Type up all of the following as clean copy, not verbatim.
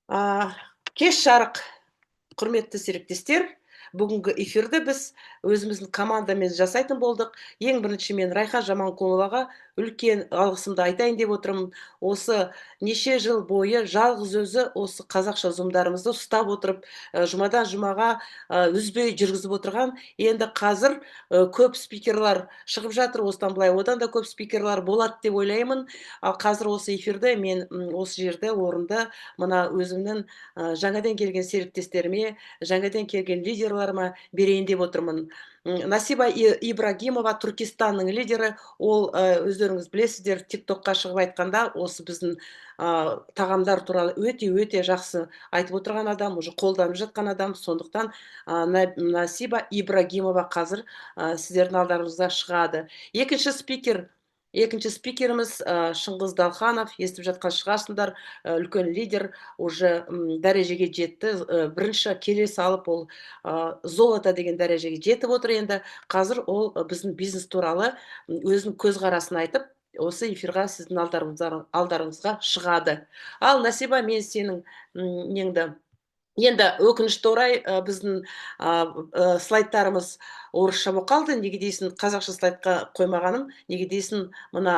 А, Кеш жарық, құрметті серіктестер. Бүгінгі эфирді біз өзіміздің командамен жасайтын болдық. Ең бірінші мен Райхан Жаманқұловаға үлкен алғысымды айтайын деп отырмын. Осы неше жыл бойы жалғыз өзі осы қазақша зұмдарымызды ұстап отырып, жұмадан жұмаға үзбей жүргізіп отырған. Енді қазір көп спикерлар шығып жатыр, осыдан былай одан да көп спикерлар болады деп ойлаймын. Ал қазір осы эфирді мен осы жерде орынды мына өзімнің жаңадан келген серіктестеріме, жаңадан келген лидерларыма берейін деп отырмын. Насиба Ибрагимова, Түркістанның лидері, ол өздеріңіз білесіздер, тиктокқа шығып айтқанда осы біздің тағамдар туралы өте жақсы айтып отырған адам, уже қолданып жатқан адам. Сондықтан Насиба Ибрагимова қазір сіздердің алдарыңызға шығады. Екінші спикеріміз Шыңғыз Далханов, естіп жатқан шығарсыңдар, үлкен лидер, уже дәрежеге жетті. Бірінші келе салып ол золото деген дәрежеге жетіп отыр. Енді қазір ол біздің бизнес туралы өзінің көзқарасын айтып, осы эфирға сіздің алдарыңызға шығады. Ал Насиба, мен сенің неңді енді өкінішті орай біздің слайдтарымыз орысша болып қалды. Неге дейсің, қазақша слайдқа қоймағаным, неге дейсің, мына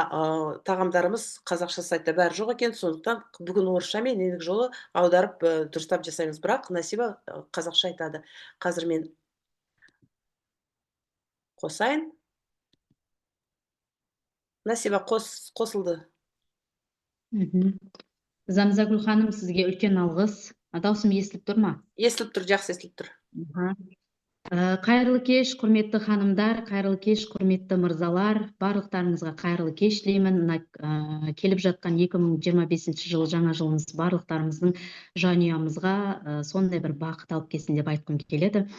тағамдарымыз қазақша сайтта бәрі жоқ екен. Сондықтан бүгін орысшамен ендігі жолы аударып дұрыстап жасаймыз. Бірақ Насиба қазақша айтады. Қазір мен қосайын. Насиба қосылды. Замзагүл ханым, сізге үлкен алғыс. Даусым естіліп тұр ма? Естіліп тұр, жақсы естіліп тұр. Қайырлы кеш, құрметті ханымдар, қайырлы кеш, құрметті мырзалар. Барлықтарыңызға қайырлы кеш тілеймін. Келіп жатқан 2025 жылы жаңа жылымыз барлықтарымыздың жанұямызға сондай бір бақыт алып келсін деп айтқым келеді.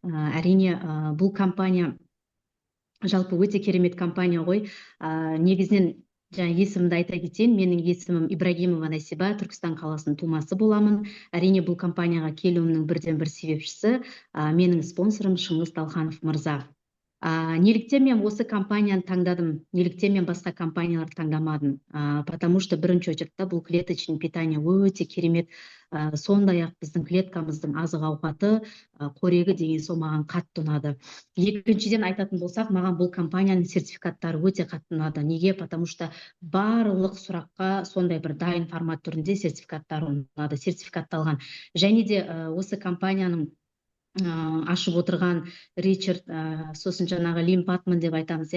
Әрине, бұл компания жалпы өте керемет компания ғой. Негізінен есімімді айта кетейін, менің есімім Ибрагимова Насиба, Түркістан қаласының тумасы боламын. Әрине, бұл компанияға келуімнің бірден бір себепшісі менің спонсорым Шыңғыз Далханов мырза. Неліктен мен осы компанияны таңдадым, неліктен мен басқа компанияларды таңдамадым? Потому что бірінші очередте бұл клеточный питание өте керемет. Сондай-ақ біздің клеткамыздың азық ауқаты, қорегі деген сол маған қатты ұнады. Екіншіден айтатын болсақ, маған бұл компанияның сертификаттары өте қатты ұнады. Неге? Потому что барлық сұраққа сондай бір дайын формат түрінде сертификаттары ұнады, сертификатталған. Және де осы компанияның ашып отырған Ричард, сосын жаңағы Лим Патман деп айтамыз,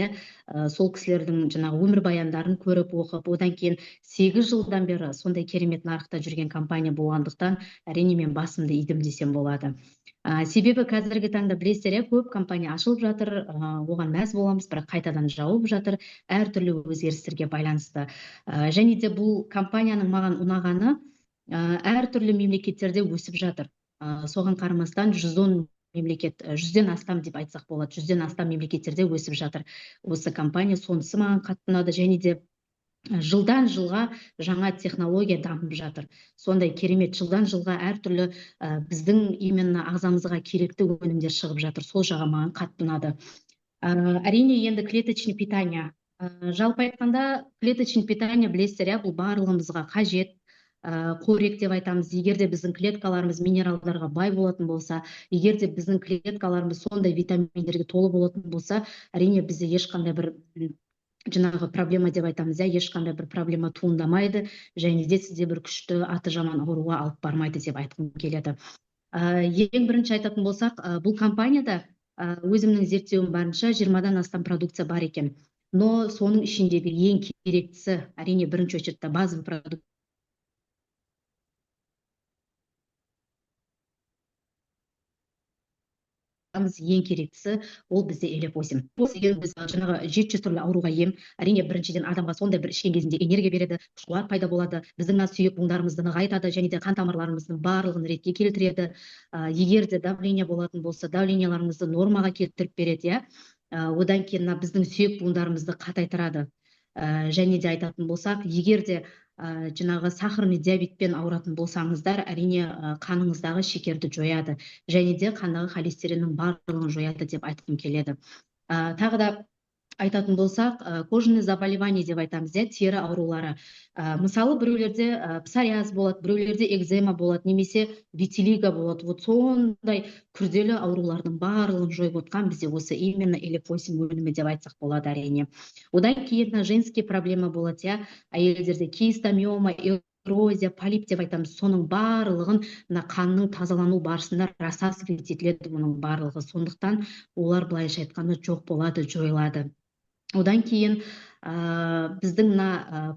сол кісілердің жаңағы өмір баяндарын көріп оқып, одан кейін 8 жылдан бері сондай керемет нарықта жүрген компания болғандықтан, әрине мен басымды идім десем болады. Себебі қазіргі таңда білесіздер, көп компания ашылып жатыр, оған мәз боламыз, бірақ қайтадан жауып жатыр, әртүрлі өзгерістерге байланысты. Және де бұл компанияның маған ұнағаны, әртүрлі мемлекеттерде өсіп жатыр. Соған қарамастан 110 мемлекет, 100-ден астам деп айтсақ болады, 100-ден астам мемлекеттерде өсіп жатыр осы компания. Сонысы маған қатты ұнады. Және де жылдан жылға жаңа технология дамып жатыр. Сондай керемет, жылдан жылға әртүрлі біздің именно ағзамызға керекті өнімдер шығып жатыр. Сол жағы маған қатты ұнады. Әрине, енді клеточный питание. Жалпы айтқанда, клеточный питание білесіздер, бұл барлығымызға қажет. Қорек деп айтамыз. Егер де біздің клеткаларымыз минералдарға бай болатын болса, егер де біздің клеткаларымыз сондай витаминдерге толы болатын болса, әрине бізде ешқандай бір жаңағы проблема деп айтамыз, ешқандай бір проблема туындамайды, және де сізде бір күшті аты жаман ауруға алып бармайды деп айтқым келеді. Ең бірінші айтатын болсақ, бұл компанияда өзімнің зерттеуім барынша 20-дан астам продукция бар екен. Но соның ішіндегі ең керектісі, әрине бірінші очередте базовый продукт. Ең керектісі ол бізде элепозим. Бұл деген біз жаңағы 700 түрлі ауруға ем. Әрине, біріншіден адамға сондай бір ішкен кезінде энергия береді, күш-қуат пайда болады, біздің сүйек буындарымызды нығайтады, және де қан тамырларымыздың барлығын ретке келтіреді. Егер де давление болатын болса, давленияларымызды нормаға келтіріп береді, одан кейін біздің сүйек буындарымызды қатайтырады. Және де айтатын болсақ, егер де жаңағы сахарный диабетпен ауыратын болсаңыздар, әрине қаныңыздағы шекерді жояды, және де қандағы холестериннің барлығын жояды деп айтқым келеді. Тағы да айтатын болсақ, кожный заболевание деп айтамыз, тері аурулары. Мысалы, біреулерде псориаз болады, біреулерде экзема болады, немесе витилиго болады. Вот сондай күрделі аурулардың барлығын жойып отқан бізде осы именно элефосин өнімі деп айтсақ болады әрине. Одан кейін женский проблема болады, әйелдерде кистомиома, эрозия, полип деп айтамыз. Соның барлығын қанның тазалану барысында рассасывать етіледі мұның барлығы. Сондықтан олар былайша айтқанда жоқ болады, жойылады. Одан кейін біздің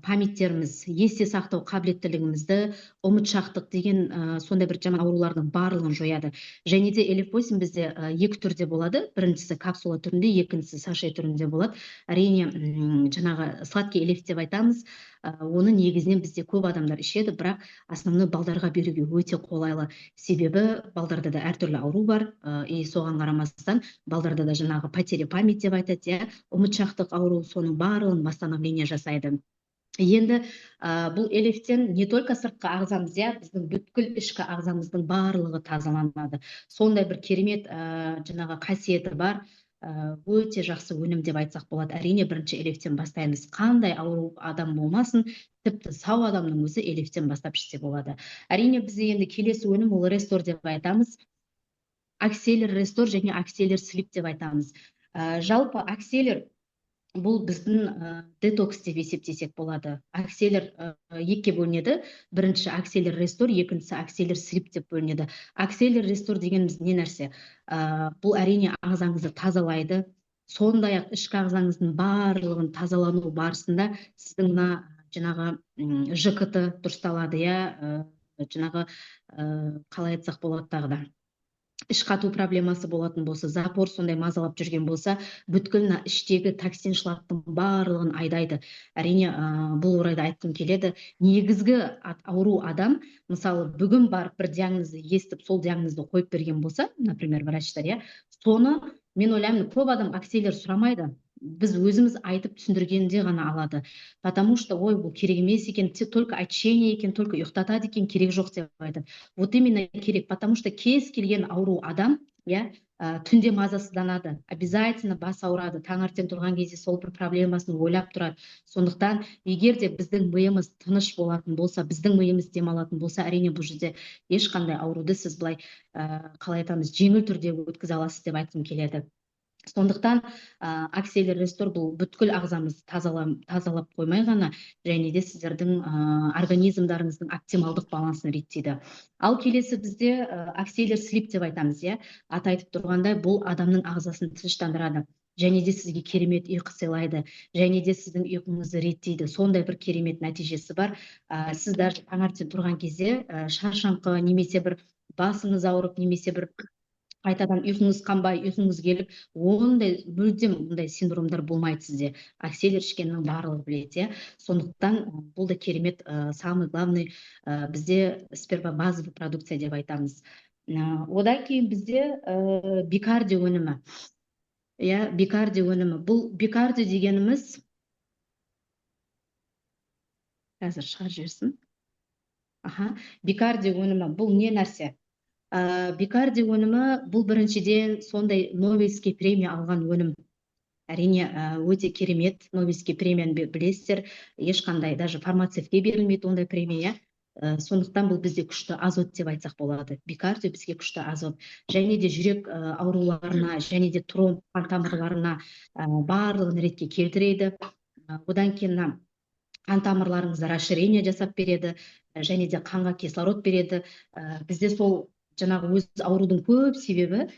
памяттеріміз, есте сақтау қабілеттілігімізді, ұмытшақтық деген сондай бір жаман аурулардың барлығын жояды. Және де элефосин бізде екі түрде болады. Біріншісі капсула түрінде, екіншісі саше түрінде болады. Әрине, жаңағы сладкий элеф деп айтамыз. Оны негізінен бізде көп адамдар ішеді, бірақ основной балдарға беруге өте қолайлы. Себебі балдарда да әртүрлі ауру бар, и соған қарамастан балдарда да жаңағы потеря память деп айтады, ұмытшақтық ауру, соның барлығын восстановление жасайды. Енді бұл элефтен не только сыртқы ағзамыз, біздің бүткіл ішкі ағзамыздың барлығы тазаланады. Сондай бір керемет жаңағы қасиеті бар, өте жақсы өнім деп айтсақ болады. Әрине, бірінші элефтен бастаймыз. Қандай ауру адам болмасын, тіпті сау адамның өзі элефтен бастап ішсе болады. Әрине, бізде енді келесі өнім ол рестор деп айтамыз. Акселер рестор және акселер слип деп айтамыз. Жалпы акселер бұл біздің детокс деп есептесек болады. Акселер екіге бөлінеді. Бірінші акселер рестор, екіншісі акселер слип деп бөлінеді. Акселер рестор дегеніміз не нәрсе? Бұл әрине ағзаңызды тазалайды. Сондай-ақ ішкі ағзаңыздың барлығын тазалану барысында сіздің жаңағы ЖКТ дұрысталады, жаңағы қалай айтсақ болады тағы да. Іш қату проблемасы болатын болса, запор сондай мазалап жүрген болса, бүткіл іштегі токсин шлактың барлығын айдайды. Әрине, бұл орайда айтқым келеді. Негізгі ауру адам, мысалы, бүгін барып бір диагнозды естіп, сол диагнозды қойып берген болса, например, врачтар, соны мен ойлаймын, көп адам акселер сұрамайды. Біз өзіміз айтып түсіндіргенде ғана алады. Потому что, ой, бұл керек емес екен, только очение екен, только ұйықтатады екен, керек жоқ деп айтады. Вот именно керек, потому что кез келген ауру адам, түнде мазасызданады, обязательно бас ауырады, таңертең тұрған кезде сол бір проблемасын ойлап тұрады. Сондықтан, егер де біздің миымыз тыныш болатын болса, біздің миымыз демалатын болса, әрине бұл жерде ешқандай ауруды сіз былай қалай айтамыз, жеңіл түрде өткізе аласыз деп айтқым келеді. Сондықтан акселер рестор бұл бүткіл ағзамыз тазалап қоймай ғана, және де сіздердің организмдарыңыздың оптималдық балансын реттейді. Ал келесі бізде акселер слип деп айтамыз, аты айтып тұрғандай, бұл адамның ағзасын тыныштандырады. Және де сізге керемет ұйқы сыйлайды, және де сіздің ұйқыңызды реттейді. Сондай бір керемет нәтижесі бар. Сіз даже таңертең тұрған кезде шаршаңқы, немесе бір басыңыз ауырып, немесе бір қайтадан ұйқыңыз қанбай, ұйқыңыз келіп, ондай мүлдем ондай синдромдар болмайды сізде. Акселер ішкеннің барлығы біледі. Сондықтан бұл да керемет, самый главный бізде спермобазовый продукция деп айтамыз. Одан кейін бізде бикарди өнімі. Бикарди өнімі. Бұл бикарди дегеніміз қазір шығар жерсін. Бикарди өнімі бұл не нәрсе? Бикарди өнімі бұл біріншіден сондай Нобелевский премия алған өнім. Әрине, өте керемет. Нобелевский премияны білесіздер, ешқандай даже фармацевтке берілмейді ондай премия. Сондықтан бұл бізде күшті азот деп айтсақ болады. Бикарди бізге күшті азот. Және де жүрек ауруларына, және де тромб қан тамырларына барлығын ретке келтіреді. Одан кейін қан тамырларыңызда расширение жасап береді, және де қанға кислород береді. Бізде сол жаңағы өз аурудың көп себебі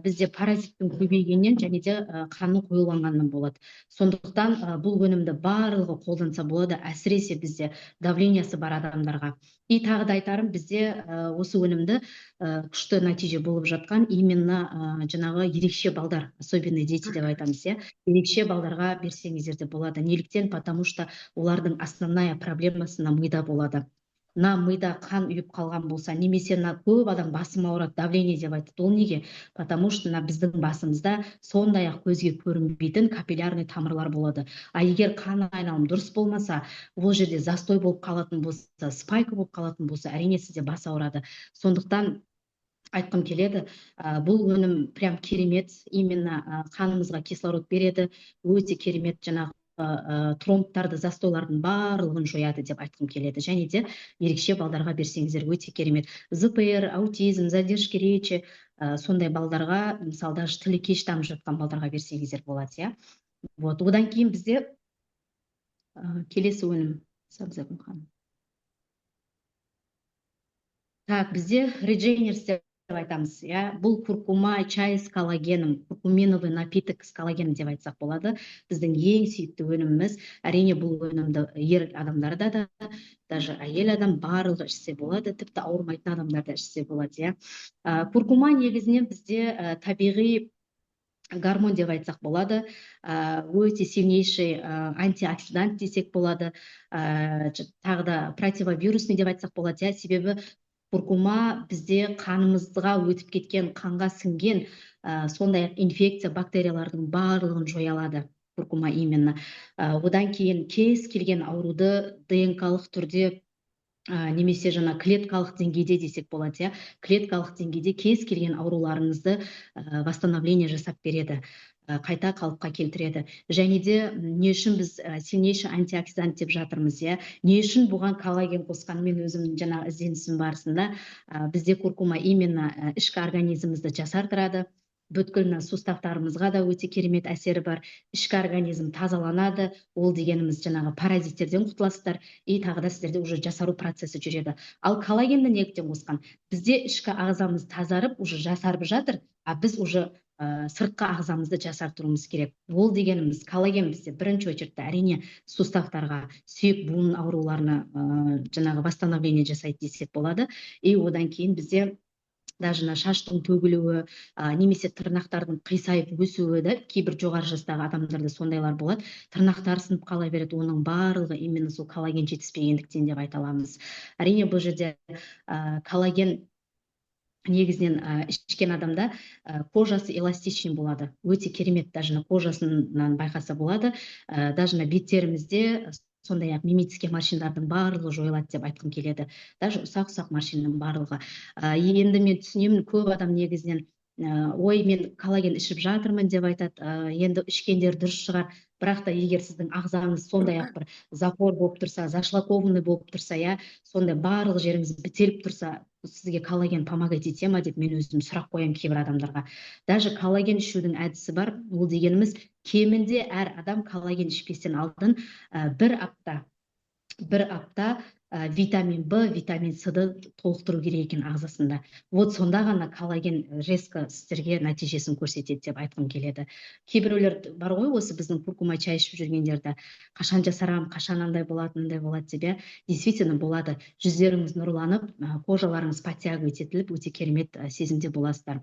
бізде паразиттің көбейгеннен, және де қанның қоюланғаннан болады. Сондықтан бұл өнімді барлығы қолданса болады, әсіресе бізде давлениясы бар адамдарға. И тағы да айтарым, бізде осы өнімді күшті нәтиже болып жатқан именно жаңағы ерекше балдар, особенные дети деп айтамыз, ерекше балдарға берсеңіздер де болады. Неліктен? Потому что олардың основная проблемасы мида болады. Мида қан үйіп қалған болса, немесе көп адам басым ауырады, давление деп айтады. Ол неге? Потому что біздің басымызда сондай-ақ көзге көрінбейтін капиллярный тамырлар болады. Егер қан айналым дұрыс болмаса, ол жерде застой болып қалатын болса, спайка болып қалатын болса, әрине сізде бас ауырады. Сондықтан айтқым келеді. Бұл өнім прям керемет, именно қанымызға кислород береді, өте керемет жаңағы тромбтарды, застойлардың барлығын жояды деп айтқым келеді. Және де ерекше балдарға берсеңіздер өте керемет. ЗПР, аутизм, задержки речи, сондай балдарға, мысалы даже тілі кеш дамып жатқан балдарға берсеңіздер болады, иә. Вот, одан кейін бізде келесі өнім, Сабзагүл ханым. Так, бізде Regenerist деп айтамыз, иә. Бұл куркума чай с коллагеном, куркуминовый напиток с коллагеном деп айтсақ болады. Біздің ең сүйікті өніміміз. Әрине бұл өнімді ер адамдарда да, даже әйел адам барлығы ішсе болады, тіпті ауырмайтын адамдар да ішсе болады, иә. Куркума негізінен бізде табиғи гормон деп айтсақ болады, өте сильнейший антиоксидант десек болады, тағы да противовирусный деп айтсақ болады, иә. Себебі куркума бізде қанымызға өтіп кеткен, қанға сіңген сондай инфекция, бактериялардың барлығын жоя алады куркума именно. Одан кейін кез келген ауруды ДНК-лық түрде немесе жаңа клеткалық деңгейде десек болады, иә. Клеткалық деңгейде кез келген ауруларыңызды восстановление жасап береді, қайта қалыпқа келтіреді. Және де не үшін біз сильнейший антиоксидант деп жатырмыз, иә. Не үшін бұған коллаген қосқан, мен өзімнің жаңа ізденісім барысында бізде куркума именно ішкі организмімізді жасартырады, бүткіл суставтарымызға да өте керемет әсері бар, ішкі организм тазаланады, ол дегеніміз жаңағы паразиттерден құтыласыздар, и тағы да сіздерде уже жасару процесі жүреді. Ал коллагенді неліктен қосқан? Бізде ішкі ағзамыз тазарып, уже жасарып жатыр, біз уже сыртқы ағзамызды жасартуымыз керек. Ол дегеніміз коллаген бізде бірінші очередте әрине суставтарға, сүйек буын ауруларына жаңағы восстановление жасайды десек болады. И одан кейін бізде даже шаштың төгілуі, немесе тырнақтардың қисайып өсуі да, кейбір жоғары жастағы адамдарда сондайлар болады. Тырнақтар сынып қала береді, оның барлығы именно сол коллаген жетіспегендіктен деп айта аламыз. Әрине бұл жерде коллаген негізінен ішкен адамда кожасы эластичный болады, өте керемет, даже кожасынан байқаса болады. Даже беттерімізде сондай-ақ мимический морщиндардың барлығы жойылады деп айтқым келеді. Даже ұсақ-ұсақ морщинның барлығы. Енді мен түсінемін, көп адам негізінен ой, мен коллаген ішіп жатырмын деп айтады. Енді ішкендер дұрыс шығар, бірақ та егер сіздің ағзаңыз сондай-ақ бір запор болып тұрса, зашлакованный болып тұрса, иә, сондай барлық жеріңіз бітеліп тұрса, сізге коллаген помогать ете ма деп мен өзім сұрақ қоямын кейбір адамдарға. Даже коллаген ішудің әдісі бар. Ол дегеніміз кемінде әр адам коллаген ішпестен алдын бір апта витамин Б, витамин С-ді толықтыру керек екен ағзасында. Вот сонда ғана коллаген резко сіздерге нәтижесін көрсетеді деп айтқым келеді. Кейбіреулер бар ғой, осы біздің куркума чай ішіп жүргендерді, қашан жасарам, қашан андай болады, мындай болады деп. Действительно болады. Жүздеріңіз нұрланып, кожаларыңыз подтягивать етіліп, өте керемет сезімде боласыздар.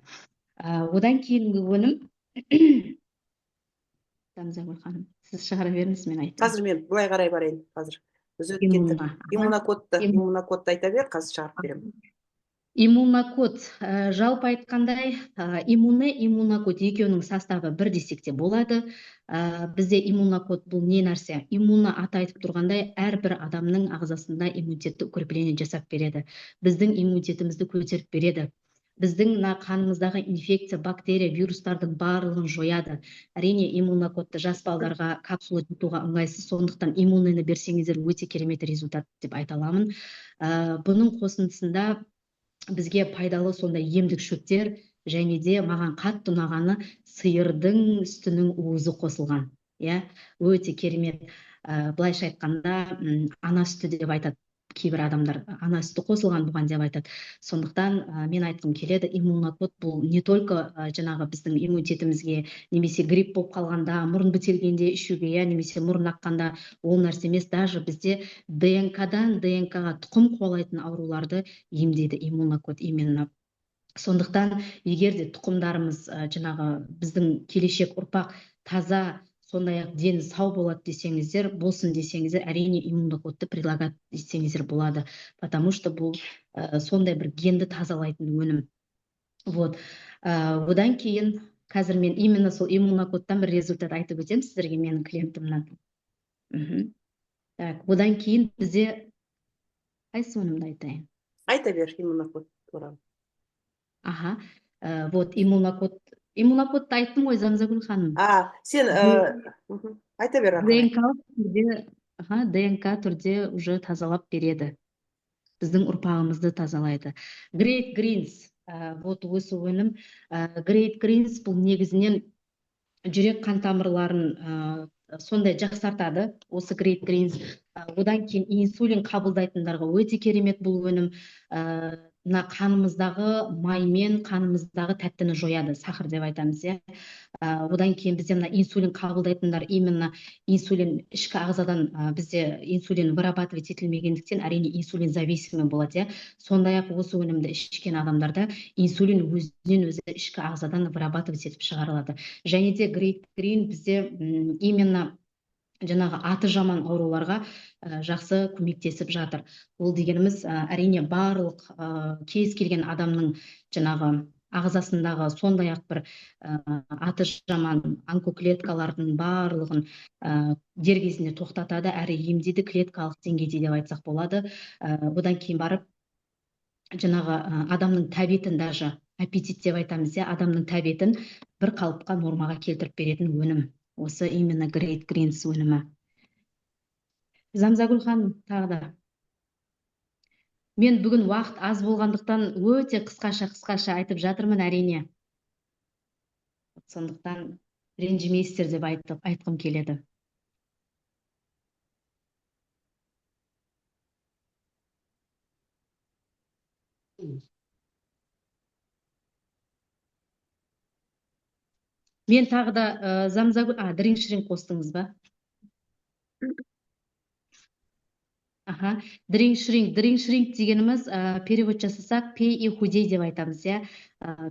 Одан кейінгі өнім Тамзагүл ханым, сіз шығара беріңіз, мен айтайын. Қазір мен былай қарай барайын. Қазір біз иммунокодты айта бер, қазір шығарып беремін. Иммунокод, жалпы айтқандай, иммунокод екеуінің составы бір десек те болады. Бізде иммунокод бұл не нәрсе? Иммуна аты айтып тұрғандай, әрбір адамның ағзасында иммунитетті укрепление жасап береді. Біздің иммунитетімізді көтеріп береді. Біздің қанымыздағы инфекция, бактерия, вирустардың барлығын жояды. Әрине иммунокодты жас балдарға капсула жұтуға ыңғайсыз, сондықтан иммунныйны берсеңіздер өте керемет результат деп айта аламын. Бұның қосындысында бізге пайдалы сондай емдік шөптер, және де маған қатты ұнағаны сиырдың сүтінің уызы қосылған. Өте керемет. Былайша айтқанда ана сүті деп айтады кейбір адамдар, ана сүті қосылған бұған деп айтады. Сондықтан мен айтқым келеді, иммунокод бұл не только жаңағы біздің иммунитетімізге, немесе грипп болып қалғанда, мұрын бітелгенде ішуге, немесе мұрын аққанда, ол нәрсе емес. Даже бізде ДНК-дан ДНК-ға тұқым қуалайтын ауруларды емдейді иммунокод именно. Сондықтан егер де тұқымдарымыз жаңағы біздің келешек ұрпақ таза, сондай-ақ дені сау болады десеңіздер, болсын десеңіздер, әрине иммунокодты предлагать десеңіздер болады, потому что бұл сондай бір генді тазалайтын өнім. Вот. Одан кейін қазір мен именно сол иммунокодтан бір результат айтып өтемін сіздерге, менің клиентімнен. Так, одан кейін бізде қайсы өнімді айтайын? Айта бер иммунокод туралы. Аха, вот иммунокодты айттым ғой Замзагүл ханым. Сен айта бер ары қарай. ДНК түрде уже тазалап береді. Біздің ұрпағымызды тазалайды. Great Greens, вот осы өнім. Great Greens бұл негізінен жүрек қан тамырларын сондай жақсартады. Осы Great Greens. Одан кейін инсулин қабылдайтындарға өте керемет бұл өнім. Мына қанымыздағы маймен қанымыздағы тәттіні жояды, сахар деп айтамыз, иә. Одан кейін бізде мына инсулин қабылдайтындар, именно инсулин ішкі ағзадан бізде инсулин вырабатывать етілмегендіктен әрине инсулин зависимый болады, иә. Сондай ақ осы өнімді ішкен адамдарда инсулин өзінен өзі ішкі ағзадан вырабатывать етіп шығарылады. Және де Great Green бізде именно жаңағы аты жаман ауруларға жақсы көмектесіп жатыр. Ол дегеніміз әрине барлық кез келген адамның жаңағы ағзасындағы сондай ақ бір аты жаман онкоклеткалардың барлығын дер кезінде тоқтатады, әрі емдейді, клеткалық деңгейде деп айтсақ болады. Одан кейін барып жаңағы адамның тәбетін, даже аппетит деп айтамыз, адамның тәбетін бір қалыпқа нормаға келтіріп беретін өнім. Осы именно Great Greens өнімі. Замзагүл ханым, тағы да. Мен бүгін уақыт аз болғандықтан өте қысқаша айтып жатырмын, әрине. Сондықтан ренжімейсіздер деп айтқым келеді. Мен тағы да Замзагүл, дринк-шринк қостыңыз ба? Дринк-шринк дегеніміз перевод жасасақ пей и худей деп айтамыз,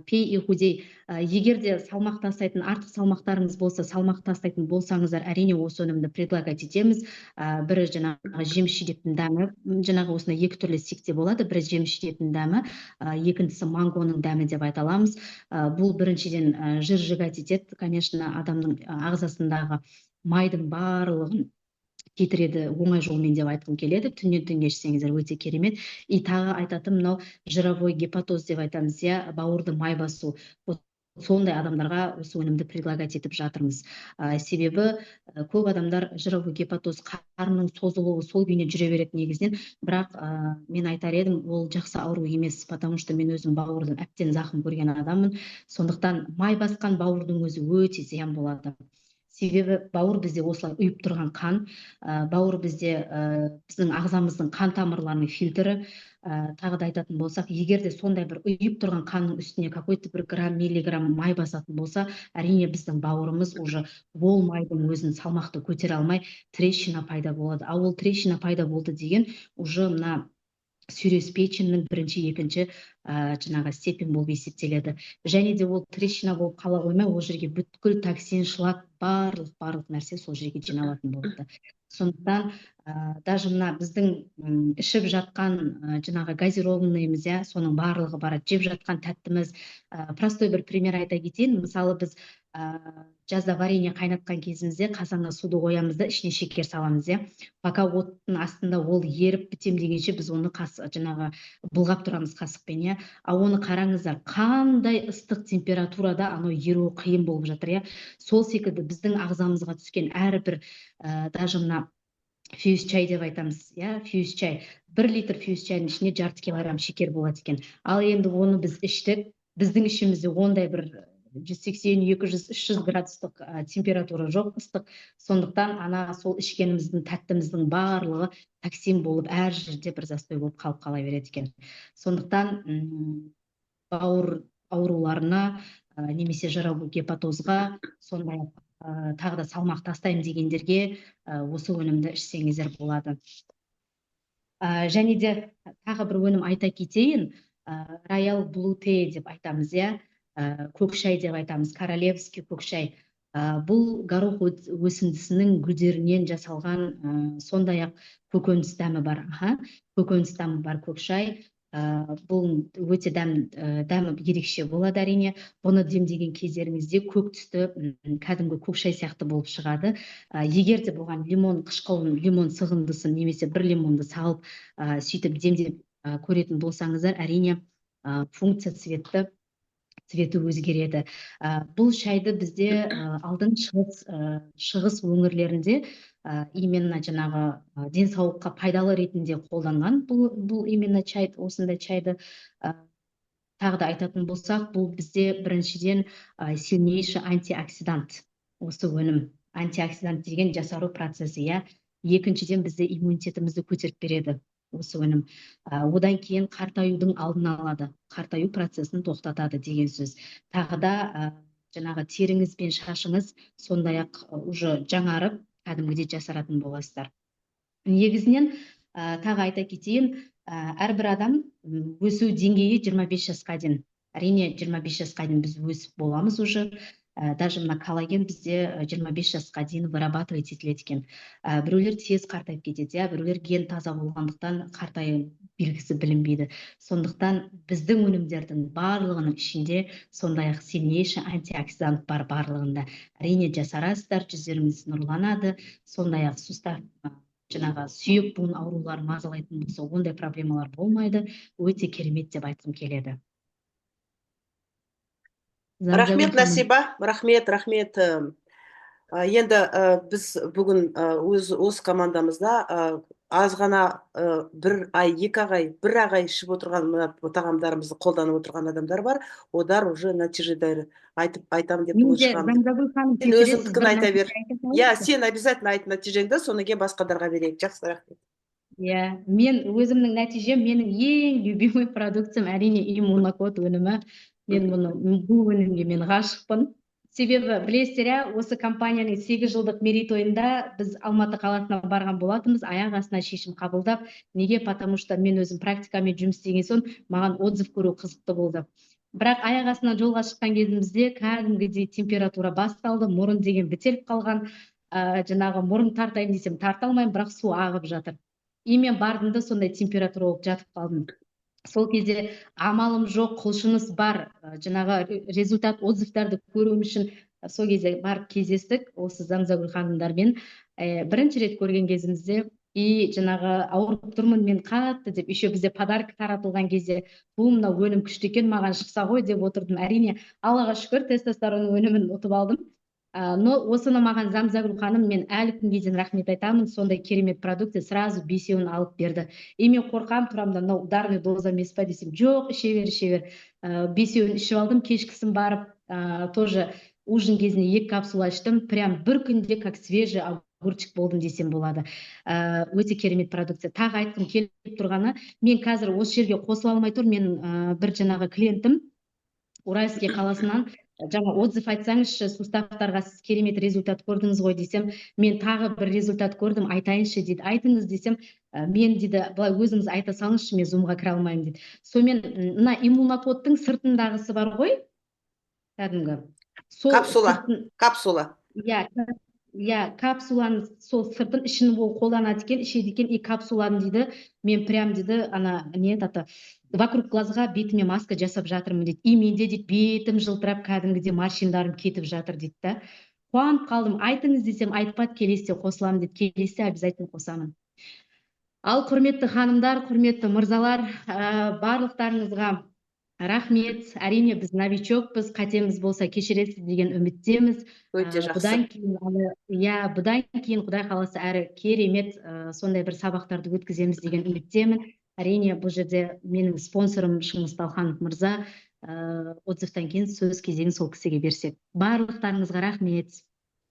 пей и худей. Егер де салмақ тастайтын, артық салмақтарыңыз болса, салмақ тастайтын болсаңыздар, әрине осы өнімді предлагать етеміз. Бірі жаңағы жеміс жидектің дәмі, жаңағы осында екі түрлі стикте болады. Бірі жеміс жидектің дәмі, екіншісі мангоның дәмі деп айта аламыз. Бұл біріншіден жыр жігат етеді, конечно, адамның ағзасындағы майдың барлығын кетіреді, оңай жолмен деп айтқым келеді. Түннен түнге ішсеңіздер өте керемет. И тағы айтатым, мынау жировой гепатоз деп айтамыз, бауырды май басу. Сондай адамдарға осы өнімді предлагать етіп жатырмыз. Себебі көп адамдар жировой гепатоз, қарынның созылуы сол күйіне жүре береді негізінен. Бірақ мен айтар едім, ол жақсы ауру емес, потому что мен өзім бауырдан әбден зақым көрген адаммын. Сондықтан май басқан бауырдың өзі өте зиян болады. Себебі бауыр бізде осылай ұйып тұрған қан, бауыр бізде біздің ағзамыздың қан тамырларының фильтрі. Тағы да айтатын болсақ, егер де сондай бір ұйып тұрған қанның үстіне какой-то бір грамм, миллиграмм май басатын болса, әрине біздің бауырымыз уже ол майдың өзін салмақты көтере алмай трещина пайда болады. Ал ол трещина пайда болды деген уже мына сүйрес печеннің бірінші, екінші жаңағы степень болып есептеледі. Және де ол трещина болып қала қоймай, ол жерге бүткіл токсин, шлак, барлық нәрсе сол жерге жиналатын болады. Сондықтан даже мына біздің ішіп жатқан жаңағы газированныйымыз, соның барлығы барады. Жеп жатқан тәттіміз. Простой бір пример айта кетейін. Мысалы біз жазда варенье қайнатқан кезімізде қазанға суды қоямыз да ішіне шекер саламыз, пока оттың астында ол еріп бітем дегенше біз оны жаңағы бұлғап тұрамыз қасықпен, ал оны қараңыздар, қандай ыстық температурада анау еруі қиын болып жатыр, сол секілді біздің ағзамызға түскен әрбір даже мына фьюз чай деп айтамыз, фьюз чай, 1 литр фьюз чайдың ішінде жарты килограмм шекер болады екен. Ал енді оны біз іштік, біздің ішімізде ондай бір 180, 200, 300 градустық температура жоқ, ыстық. Сондықтан ана сол ішкеніміздің тәттіміздің барлығы токсин болып, әр жерде бір застой болып қалып қала береді екен. Сондықтан бауыр ауруларына немесе жировой гепатозға, сондай тағы да салмақ тастаймын дегендерге осы өнімді ішсеңіздер болады. Және де тағы бір өнім айта кетейін, Royal Blue Tea деп айтамыз, көк шай деп айтамыз, королевский көк шай. Бұл горох өсіндісінің гүлдерінен жасалған сондай ақ көкөніс дәмі бар. Көкөніс дәмі бар көк шай. Бұл өте дәмі ерекше болады әрине. Бұны демдеген кездеріңізде көк түсті кәдімгі көк шай сияқты болып шығады. Егер де бұған лимон қышқылын, лимон сығындысын немесе бір лимонды салып сөйтіп демдеп көретін болсаңыздар, әрине функция цветті цветі өзгереді. Бұл шайды бізде алдын шығыс өңірлерінде именно жаңағы денсаулыққа пайдалы ретінде қолданған. Бұл именно чай, осындай чайды тағы да айтатын болсақ, бұл бізде біріншіден сильнейший антиоксидант. Осы өнім антиоксидант деген жасару процесі, иә. Екіншіден бізде иммунитетімізді көтеріп береді осы өнім. Одан кейін қартаюдың алдын алады, қартаю процесін тоқтатады деген сөз. Тағы да жаңағы теріңіз бен шашыңыз сондай ақ уже жаңарып, кәдімгідей жасаратын боласыздар. Негізінен тағы айта кетейін, әрбір адам өсу деңгейі 25 жасқа дейін. Әрине 25 жасқа дейін біз өсіп боламыз уже. Даже мына коллаген бізде 25 жасқа дейін вырабатывать етіледі екен. Біреулер тез қартайып кетеді, біреулер ген таза болғандықтан қартаю белгісі білінбейді. Сондықтан біздің өнімдердің барлығының ішінде сондай ақ сильнейший антиоксидант бар барлығында. Әрине жасарасыздар, жүздеріңіз нұрланады, сондай ақ сустав жаңағы сүйек буын аурулары мазалайтын болса, ондай проблемалар болмайды. Өте керемет деп айтқым келеді. Рахмет, Насиба, рахмет. Енді біз бүгін осы командамызда аз ғана бір ай ішіп отырған тағамдарымызды қолданып отырған адамдар бар. Одар уже нәтижелер айтамын деп шығамын. Сен өзіңдікін айта бер. Сен обязательно айт нәтижеңді, содан кейін басқаларға берейік. Жақсы, рахмет. Мен өзімнің нәтижем, менің ең любимый продукциям әрине иммунокод өнімі. Бұл өнімге мен ғашықпын. Себебі білесіздер, осы компанияның 8 жылдық мерейтойында біз Алматы қаласына барған болатынбыз, аяқ астына шешім қабылдап. Неге? Потому что мен өзім практикамен жұмыс істеген соң маған отзыв көру қызықты болды. Бірақ аяқ астына жолға шыққан кезімізде кәдімгідей температура басталды, мұрын деген бітеліп қалған. Жаңағы мұрын тартайын десем тарта алмаймын, бірақ су ағып жатыр. И мен бардым да сондай температура болып жатып қалдым. Сол кезде амалым жоқ, құлшыныс бар, жаңағы результат отзывтарды көруім үшін сол кезде барып кездестік осы Зәмзәгүл ханымдармен. Бірінші рет көрген кезімізде и жаңағы ауырып тұрмын мен қатты деп, еще бізде подарок таратылған кезде мына өнім күшті екен, маған шықса ғой деп отырдым. Әрине, Аллаға шүкір, тестостерон өнімін ұтып алдым. Но осыны маған Зәмзәгүл ханым, мен әлі күнге дейін рахмет айтамын, сондай керемет продукция сразу 5-еуін алып берді. И мен қорқам, тұрамда, мынау ударный доза емес па десем, жоқ, іше бер. 5-еуін ішіп алдым, кешкісін барып, тоже ужин кезінде 2 капсула іштім, прям бір күнде как свежий огурчик болдым десем болады. Өте керемет продукция. Тағы айтқым келіп тұрғаны, мен қазір осы жерге қосыла алмай тұр, мен бір жаңағы клиентім Уральский қаласынан жаңа отзыв айтсаңызшы, суставтарға сіз керемет результат көрдіңіз ғой десем, мен тағы бір результат көрдім, айтайыншы дейді. Айтыңыз десем, мен дейді, былай өзіңіз айта салыңызшы, мен зумға кіре алмаймын дейді. Сонымен мына иммунокодтың сыртындағысы бар ғой, кәдімгі. Капсула. Капсуланың сол сыртын ішін ол қолданады екен, ішеді екен, и капсуланы дейді, мен прям дейді, вокруг глазға бетіме маска жасап жатырмын дейді. И менде дейді, бетім жылтырап, кәдімгідей морщиндарым кетіп жатыр дейді да. Қуанып қалдым, айтыңыз десем, айтпады, келесте қосыламын дейді. Келесте обязательно қосамын. Ал құрметті ханымдар, құрметті мырзалар, барлықтарыңызға рахмет. Әрине, біз новичокпыз, қатеміз болса кешіресіз деген үміттеміз. Бұдан кейін Құдай қаласа әрі керемет сондай бір сабақтарды өткіземіз деген үміттемін. Әрине, бұл жерде менің спонсорым Шыңғыс Талханов мырза, отзывтан кейін сөз кезегін сол кісіге берсек. Барлықтарыңызға рахмет.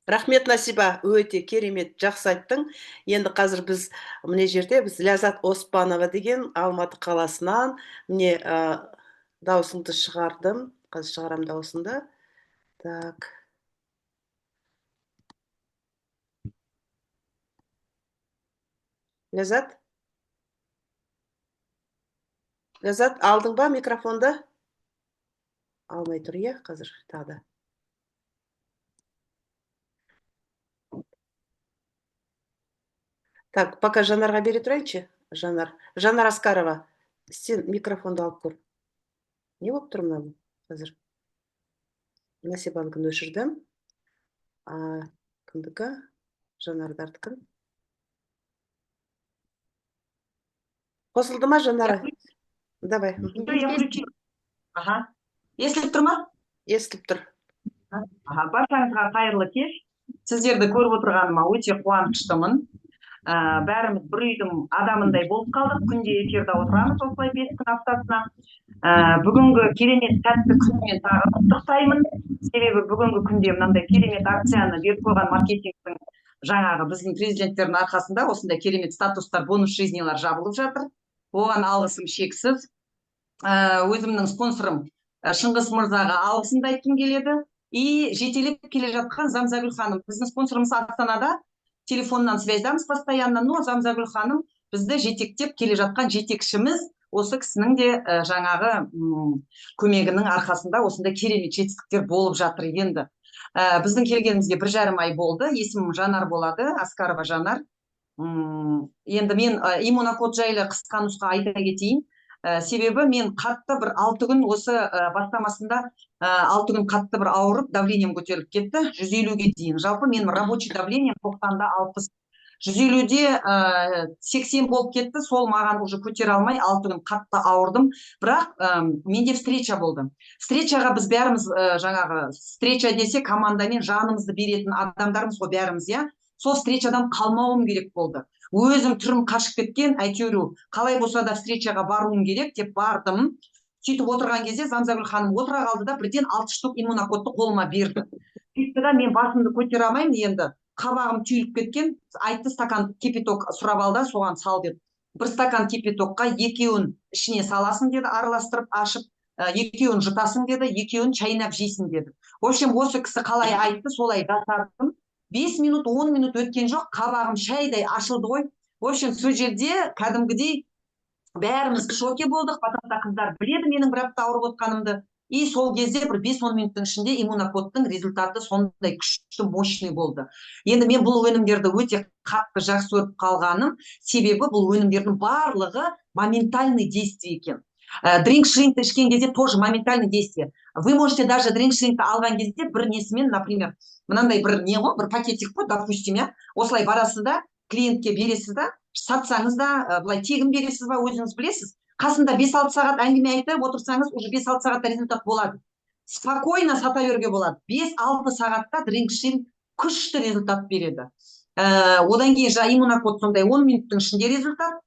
Рахмет, Насиба, өте керемет, жақсы айттың. Енді қазір біз міне жерде Ләззат Оспанова деген Алматы қаласынан міне дауысыңды шығардым. Қазір шығарам дауысыңды. Так. Ләззат, алдың ба микрофонды? Алмай тұр, қазір тағы да. Так, пока Жанарға бере тұрайыншы. Жанар Аскарова, сен микрофонды алып көр. Не болып тұр мынау қазір? Насибаныкін өшірдім. Кімдікі? Жанардардікін. Қосылды ма, Жанара? Давай. Я включила. Ага. Естіліп тұр ма? естіліп тұр. Баршаңызға қайырлы кеш. Сіздерді көріп отырғаныма өте қуаныштымын. Бәріміз бір үйдің адамындай болып қалдық. Күнде эфирде отырамыз осылай 5 күн аптасына. Бүгінгі керемет сәтті күнмен тағы құттықтаймын. Себебі бүгінгі күнде мынандай керемет акцияны беріп қойған маркетингтің жаңағы біздің президенттердің арқасында осындай керемет статустар, бонус жизнилар жабылып жатыр. Оған алғысым шексіз. Өзімнің спонсорым Шыңғыс мырзаға алғысымды айтқым келеді. И жетелеп келе жатқан Замзагүл ханым. Біздің спонсорымыз Астанада, телефоннан связьдамыз постоянно, но Замзагүл ханым бізді жетектеп келе жатқан жетекшіміз. Осы кісінің де жаңағы көмегінің арқасында осындай керемет жетістіктер болып жатыр енді. Біздің келгенімізге 1,5 ай болды. Есімім Жанар болады, Аскарова Жанар. Енді мен иммунокод жайлы қысқа нұсқа айта кетейін. Себебі мен қатты бір 6 күн осы бастамасында 6 күн қатты бір ауырып, давлением көтеріліп кетті, 150-ге дейін. Жалпы менің рабочий давлением 90-да 60. 150-де 80 болып кетті, сол маған уже көтере алмай 6 күн қатты ауырдым. Бірақ менде встреча болды. Встречаға біз бәріміз жаңағы встреча десе командамен жанымызды беретін адамдармыз ғой бәріміз, иә. Сол встречадан қалмауым керек болды. Өзім түрім қашып кеткен, әйтеуір қалай болса да встречаға баруым керек деп бардым. Сөйтіп отырған кезде Замзагүл ханым отыра қалды да бірден 6 штук иммунокодты қолыма берді. Сөйтті да мен басымды көтере алмаймын енді. Қабағым түйіліп кеткен, айтты стакан кипяток сұрап алды, соған сал деді. 1 стакан кипятокқа 2-уін ішіне саласың деді, араластырып ашып, 2-уін жұтасың деді, 2-уін чайнап жейсің деді. В общем, осы кісі қалай айтты, солай жасадым. 5 минут, 10 минут өткен жоқ, қабағым шайдай ашылды ғой. В общем, сол жерде кәдімгідей бәріміз шоке болдық. Потому что қыздар біледі менің бір апта ауырып отқанымды. И сол кезде бір 5-10 минуттың ішінде иммунокодтың результаты сондай күшті, мощный болды. Енді мен бұл өнімдерді өте қатты жақсы көріп қалғаным, себебі бұл өнімдердің барлығы моментальный действие екен. Дринк-шринкті ішкен кезде тоже моментальный действие. Вы можете даже дринк-шринкті алған кезде бір несімен, например, мынандай бір не ғой, бір пакетик қой, допустим, я, осылай барасыз да, клиентке бересіз да, сатсаңыз да, былай тегін бересіз ба, өзіңіз білесіз. Қасында 5-6 сағат әңгіме айтып отырсаңыз, уже 5-6 сағатта результат болады. Спокойно сата беруге болады. 5-6 сағатта дринк-шринк күшті результат береді. Одан кейін иммунокод сондай 10 минуттың ішінде результат.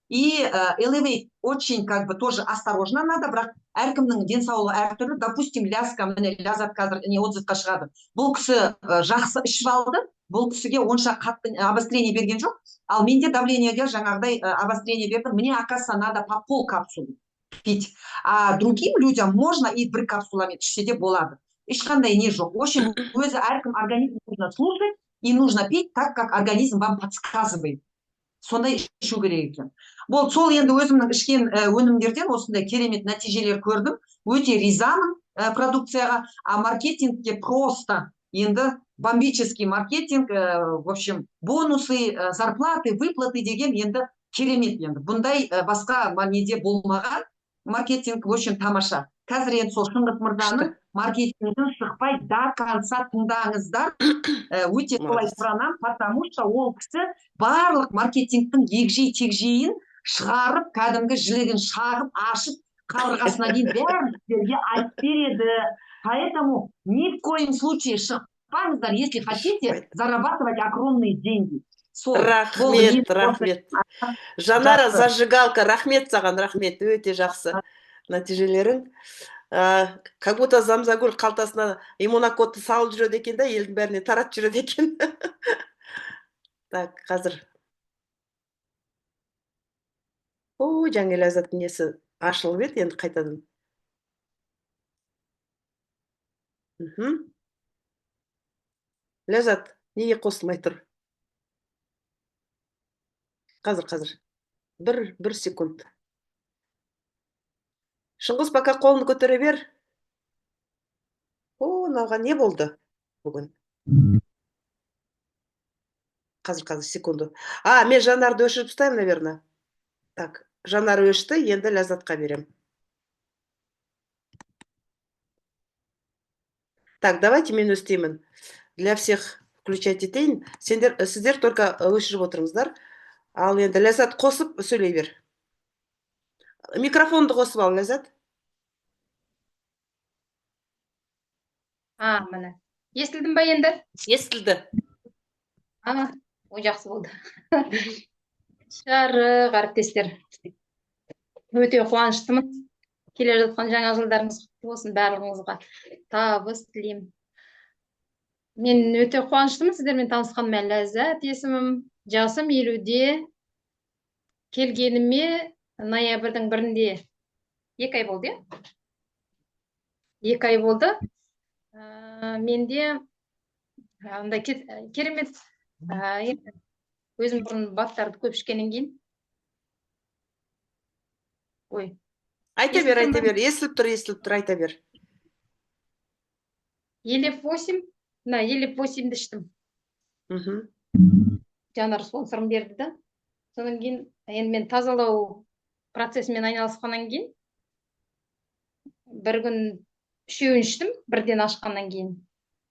И Elevate очень как бы тоже осторожно надо, бірақ әркімнің денсаулығы әртүрлі. Допустим, ляска, міне Ляззат қазір не отзывқа шығады. Бұл кісі жақсы ішіп алды, бұл кісіге онша қатты обострение берген жоқ. Ал менде давлениеге жаңағыдай обострение берді. Мне, оказывается, надо по пол капсулы пить. А другим людям можно и 1 капсуламен ішсе де болады. Ешқандай не жоқ. В общем, өзі әркім организм нужно слушать и нужно пить так, как организм вам подсказывает. Сондай ішу керек екен. Бол, сол енді өзімнің ішкен өнімдерден осындай керемет нәтижелер көрдім. Өте ризамын продукцияға, а маркетингке просто енді бомбический маркетинг, в общем, бонусы, зарплаты, выплаты деген енді керемет енді. Бұндай басқа неде болмаған маркетинг, в общем, тамаша. Қазір енді сол Шыңғыс мырзаның маркетингін шықпай до конца тыңдаңыздар. Өте солай сұранам, потому что ол кісі барлық маркетингтің егжей-тегжейін шығарып, кәдімгі жілігін шағып, ашып, қабырғасына дейін бәрін сіздерге айтып береді. Поэтому ни в коем случае шықпаңыздар, если хотите зарабатывать огромные деньги. Рахмет, рахмет. Жанара зажигалка, рахмет саған, рахмет, өте жақсы нәтижелерің. Как будто Замзагүл қалтасына иммунокодты салып жүреді екен да, елдің бәріне таратып жүреді екен. Так, қазір. О, жаңа Ляззаттың несі ашылып еді, енді қайтадан. Ляззат, неге қосылмай тұр? Қазір. Бір секунд. Шыңғыс, пока қолын көтере бер. О, мынаған не болды бүгін? Қазір, секунду. Мен Жанарды өшіріп тастаймын, наверное. Так, Жанар өшті, енді Ляззатқа берем. Так, давайте мен өстеймін. Для всех включать етейін. Сіздер только өшіріп отырыңыздар. Ал енді Ляззат қосып сөйлей бер. Микрофонды қосып ал, Ляззат. Міне. Естілдім ба енді? Естілді. Ой, жақсы болды. Жарық әріптестер. Өте қуаныштымын. Келе жатқан жаңа жылдарыңыз құтты болсын барлығыңызға. Табыс тілеймін. Мен өте қуаныштымын сіздермен танысқаныма. Ләззат есімім. Жасым 50-де. Келгеніме ноябрьдің 1-інде 2 ай болды, 2 ай болды. Менде андай керемет өзім бұрын баттарды көп ішкеннен кейін. Ой. Айта бер, естіліп тұр, айта бер. 58-ді іштім. Жанар спонсорым берді да. Содан кейін енді мен тазалау процесімен айналысқаннан кейін бір күн 3-еуін іштім, бірден ашқаннан кейін.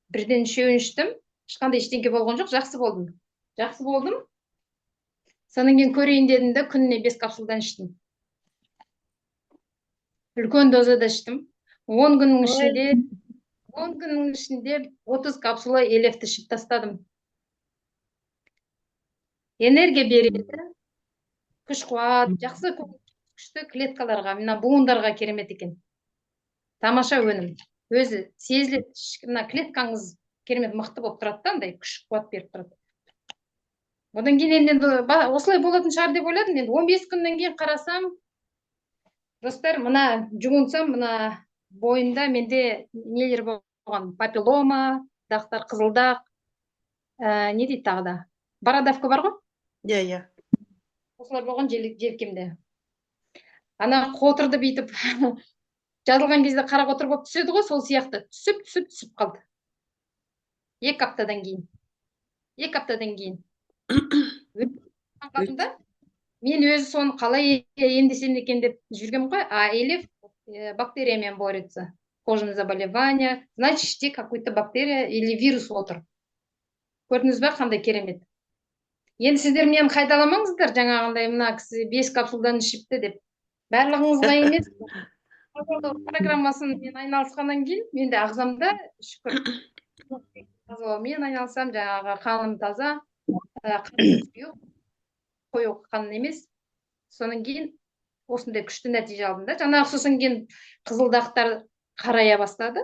Бірден 3-еуін іштім, ешқандай ештеңке болған жоқ, жақсы болдым. Содан кейін көрейін дедім де күніне 5 капсулдан іштім. Үлкен дозада іштім. 10 күннің ішінде 30 капсула елефті ішіп тастадым. Энергия береді, күш қуат, жақсы күшті клеткаларға, мына буындарға керемет екен. Тамаша өнім. Өзі сезіледі, мына клеткаңыз керемет мықты болып тұрады да, андай күш қуат беріп тұрады. Одан кейін енді осылай болатын шығар деп ойладым. Енді 15 күннен кейін қарасам, достар, мына жүгінсем, мына бойымда менде нелер болған, папиллома, дақтар, қызылдақ, не дейді тағы да, бородавка бар ғой? Иә. Осылар болған желкемде. Ана қотырды бүйтіп жазылған кезде қара қотыр болып түседі ғой, сол сияқты түсіп қалды. 2 аптадан кейін. Мен өзі соны қалай емдесем екен деп жүргем ғой. Елеф бактериямен борется. Кожные заболевания. Значит, іште какой-то бактерия или вирус отыр. Көрдіңіз бе, қандай керемет. Енді сіздер мені қайталамаңыздар, жаңағындай мына кісі 5 капсулдан ішіпті деп. Барлығыңызға емес. Программасын мен айналысқаннан кейін, менде ағзамда шүкір. Тазалаумен айналысам, жаңағы қаным таза, қою қан емес. Соның кейін осындай күшті нәтиже алдым да. Жаңағы сосын кейін қызылдақтар қарая бастады.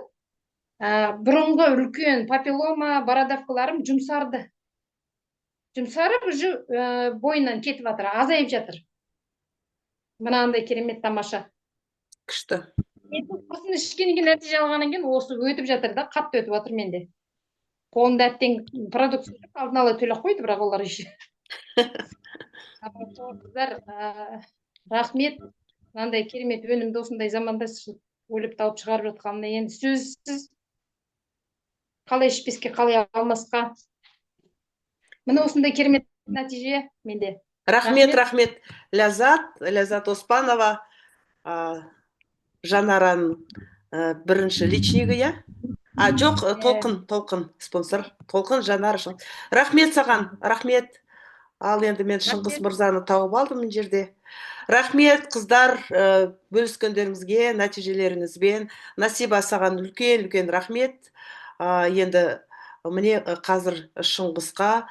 Бұрынғы үлкен папиллома, бородавкаларым жұмсарды. Жұмсарып, бойынан кетіп жатыр, азайып жатыр. Мынандай керемет тамаша. Күшті. Осыны ішкеннен кейін нәтиже алғаннан кейін осы өтіп жатыр да, қатты өтіп жатыр менде. Қолымда әттең продукция алдын ала төлеп қойды, бірақ олар еще. Рахмет. Мынандай керемет өнімді осындай заманда ойлап тауып шығарып жатқанына енді сөзсіз. Қалай ішпеске, қалай алмасқа. Міне осындай керемет нәтиже менде. Рахмет. Ләззат Оспанова, Жанараның бірінші личнигі, я? Жоқ, Толқын, спонсор. Толқын Жанар үшін. Рахмет саған, рахмет. Ал енді мен Шыңғыс Мырзаны тауып алдым мына жерде. Рахмет, қыздар, бөліскендеріңізге, нәтижелеріңізбен. Насиба саған үлкен рахмет. Енді міне қазір Шыңғысқа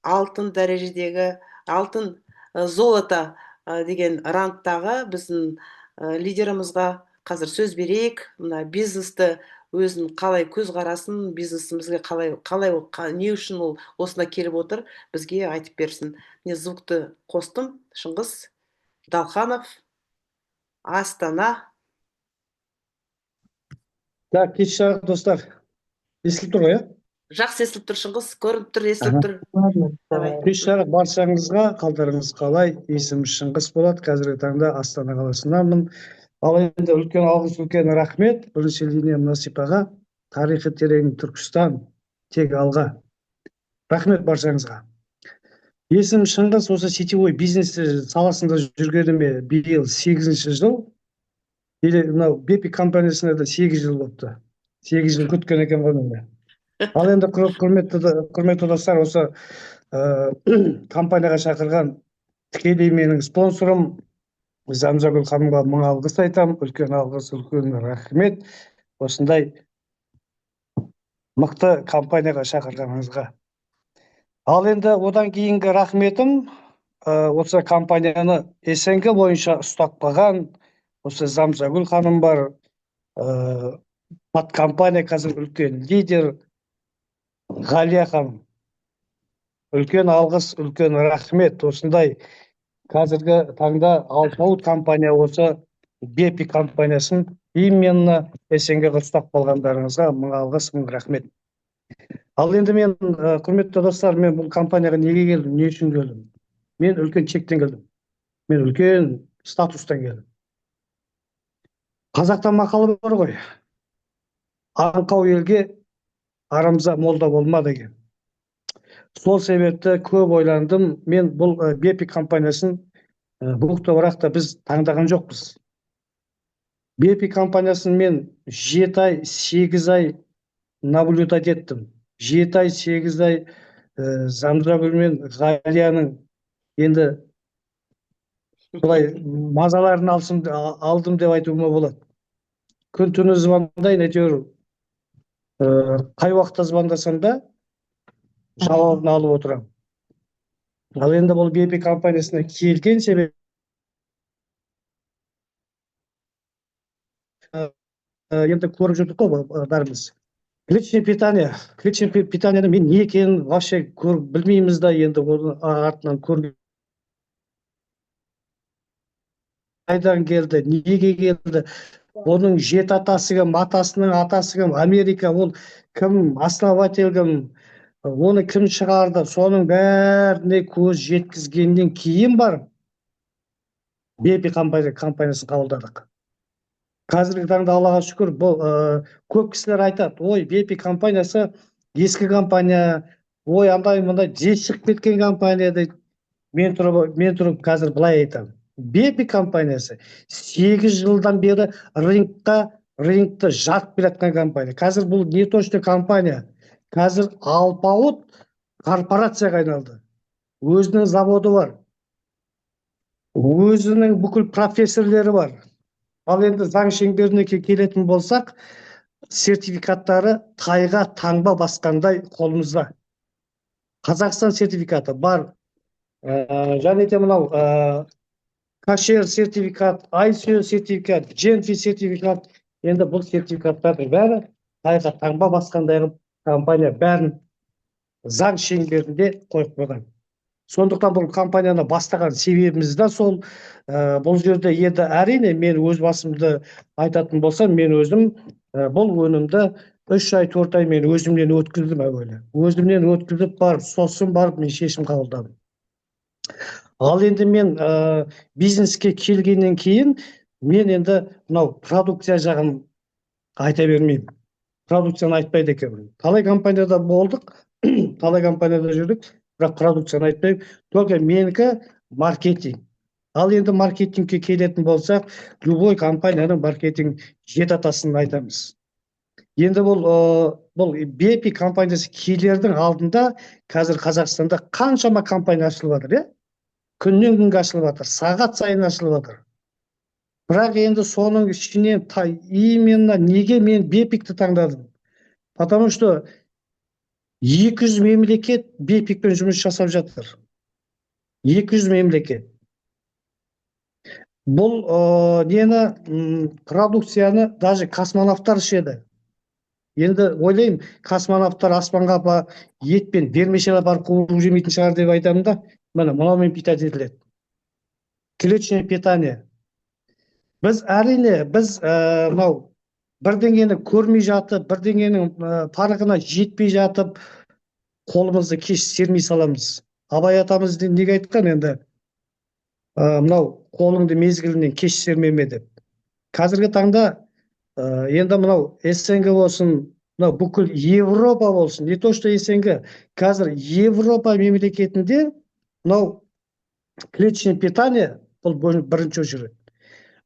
алтын дәрежедегі, алтын золото деген рангтағы біздің лидерімізға қазір сөз берейік. Мына бизнесті өзін қалай көзқарасын, бизнесімізге қалай не үшін ол осына келіп отыр, бізге айтып берсін. Мен звукты қостым. Шыңғыс Далханов, Астана. Так, кеш жарық достар. Естіліп тұр ғой, иә? Жақсы естіліп тұр, Шыңғыс, көрініп тұр, естіліп тұр. Кеш жарық баршаңызға, қалдарыңыз қалай? Есімім Шыңғыс болады, қазіргі таңда Астана қаласынанмын. Ал енді үлкен рахмет бірінші линиям Насипаға, тарихы терең Түркістан, тек алға. Рахмет баршаңызға. Есімім Шыңғыс, осы сетевой бизнес саласында жүргеніме биыл 8-ші жыл. Мынау Бепи компаниясында да 8 жыл болыпты. 8 жыл күткен екен ғой мені. Ал енді құрметті достар, осы компанияға шақырған тікелей менің спонсорым Замзагүл ханымға мың алғыс айтам, үлкен алғыс, үлкен рахмет. Осындай мықты компанияға шақырғаныңызға. Ал енді одан кейінгі рахметім осы компанияны СНГ бойынша ұстап қалған осы Замзагүл ханым бар, компания қазір үлкен лидер Ғалия ханым. Үлкен алғыс, үлкен рахмет. Осындай қазіргі таңда алпауыт компания осы Бепи компаниясын именно СНГ-ға ұстап қалғандарыңызға мың алғыс, мың рахмет. Ал енді мен, құрметті достар, мен бұл компанияға неге келдім, не үшін келдім? Мен үлкен чектен келдім. Мен үлкен статустан келдім. Қазақта мақалы бар ғой. Аңқау елге арамза молда болма деген. Сол себепті көп ойландым. Мен бұл Бепи компаниясын бұлықты бірақ та біз таңдаған жоқпыз. Бепи компаниясын мен 7 ай, 8 ай наблюдать еттім. 7 ай, 8 ай Замзагүл мен Ғалияның енді былай мазаларын алдым деп айтуыма болады. Күн түні звондайын, әйтеуір қай уақытта звондасам да жауабын алып отырамын. Ал енді бұл Бепи компаниясына келген себеп енді көріп жүрдік қой бәріміз. Личное питание мен не екенін вообще білмейміз да, енді оның артынан көрген қайдан келді, неге келді, оның жеті атасы кім, атасының атасы кім, Америка, ол кім, основатель кім, оны кім шығарды, соның бәріне көз жеткізгеннен кейін барып Бепи компаниясын қабылдадық. Қазіргі таңда Аллаға шүкір, бұл көп кісілер айтады, ой, Бепи компаниясы ескі компания, ой, андай-мындай жез шығып кеткен компания дейді. Мен тұрып қазір былай айтамын. Бепи компаниясы 8 жылдан бері рынокты жарып келатқан компания. Қазір бұл не точно компания, қазір алпауыт корпорацияға айналды. Өзінің заводы бар, өзінің бүкіл профессорлері бар. Ал енді заң шеңберіне келетін болсақ, сертификаттары тайға таңба басқандай қолымызда. Қазақстан сертификаты бар, және де мынау кашер сертификат, ISO сертификат, GMP сертификат. Енді бұл сертификаттардың бәрі тайға таңба басқандай компания бәрін заң шеңберінде қойып қойған. Сондықтан бұл компанияны бастаған себебіміз де сол. Бұл жерде енді әрине мен өз басымды айтатын болсам, мен өзім бұл өнімді 3 ай, 4 ай мен өзімнен өткіздім әуелі. Өзімнен өткізіп барып, сосын барып мен шешім қабылдадым. Ал енді мен бизнеске келгеннен кейін, мен енді мынау продукция жағын айта бермеймін. Продукцияны айтпайды екенмін. Талай компанияда болдық, талай компанияда жүрдік, бірақ продукцияны айтпаймын. Только менікі маркетинг. Ал енді маркетингке келетін болсақ, любой компанияның маркетинг 7 атасын айтамыз. Енді бұл Бепи компаниясы келердің алдында қазір Қазақстанда қаншама компания ашылып жатыр, күннен күнге ашылып жатыр, сағат сайын ашылып жатыр. Бірақ енді соның ішінен именно неге мен Бепикті таңдадым? Потому что 200 мемлекет Бепикпен жұмыс жасап жатыр. 200 мемлекет. Бұл продукцияны даже космонавтар ішеді. Енді ойлаймын, космонавтар аспанға етпен бермеше барып қуырып жемейтін шығар деп айтамын да, мынаумен питать етіледі. Клеточное питание. Біз әрине, мынау бірдеңені көрмей жатып, бірдеңенің парығына жетпей жатып, қолымызды кеш сермей саламыз. Абай атамыз неге айтқан енді, мынау қолыңды мезгілінен кеш сермеме деп. Қазіргі таңда енді мынау СНГ болсын, мынау бүкіл Европа болсын, не то что СНГ, қазір Европа мемлекетінде мынау клеточное питание бұл бірінші жүреді.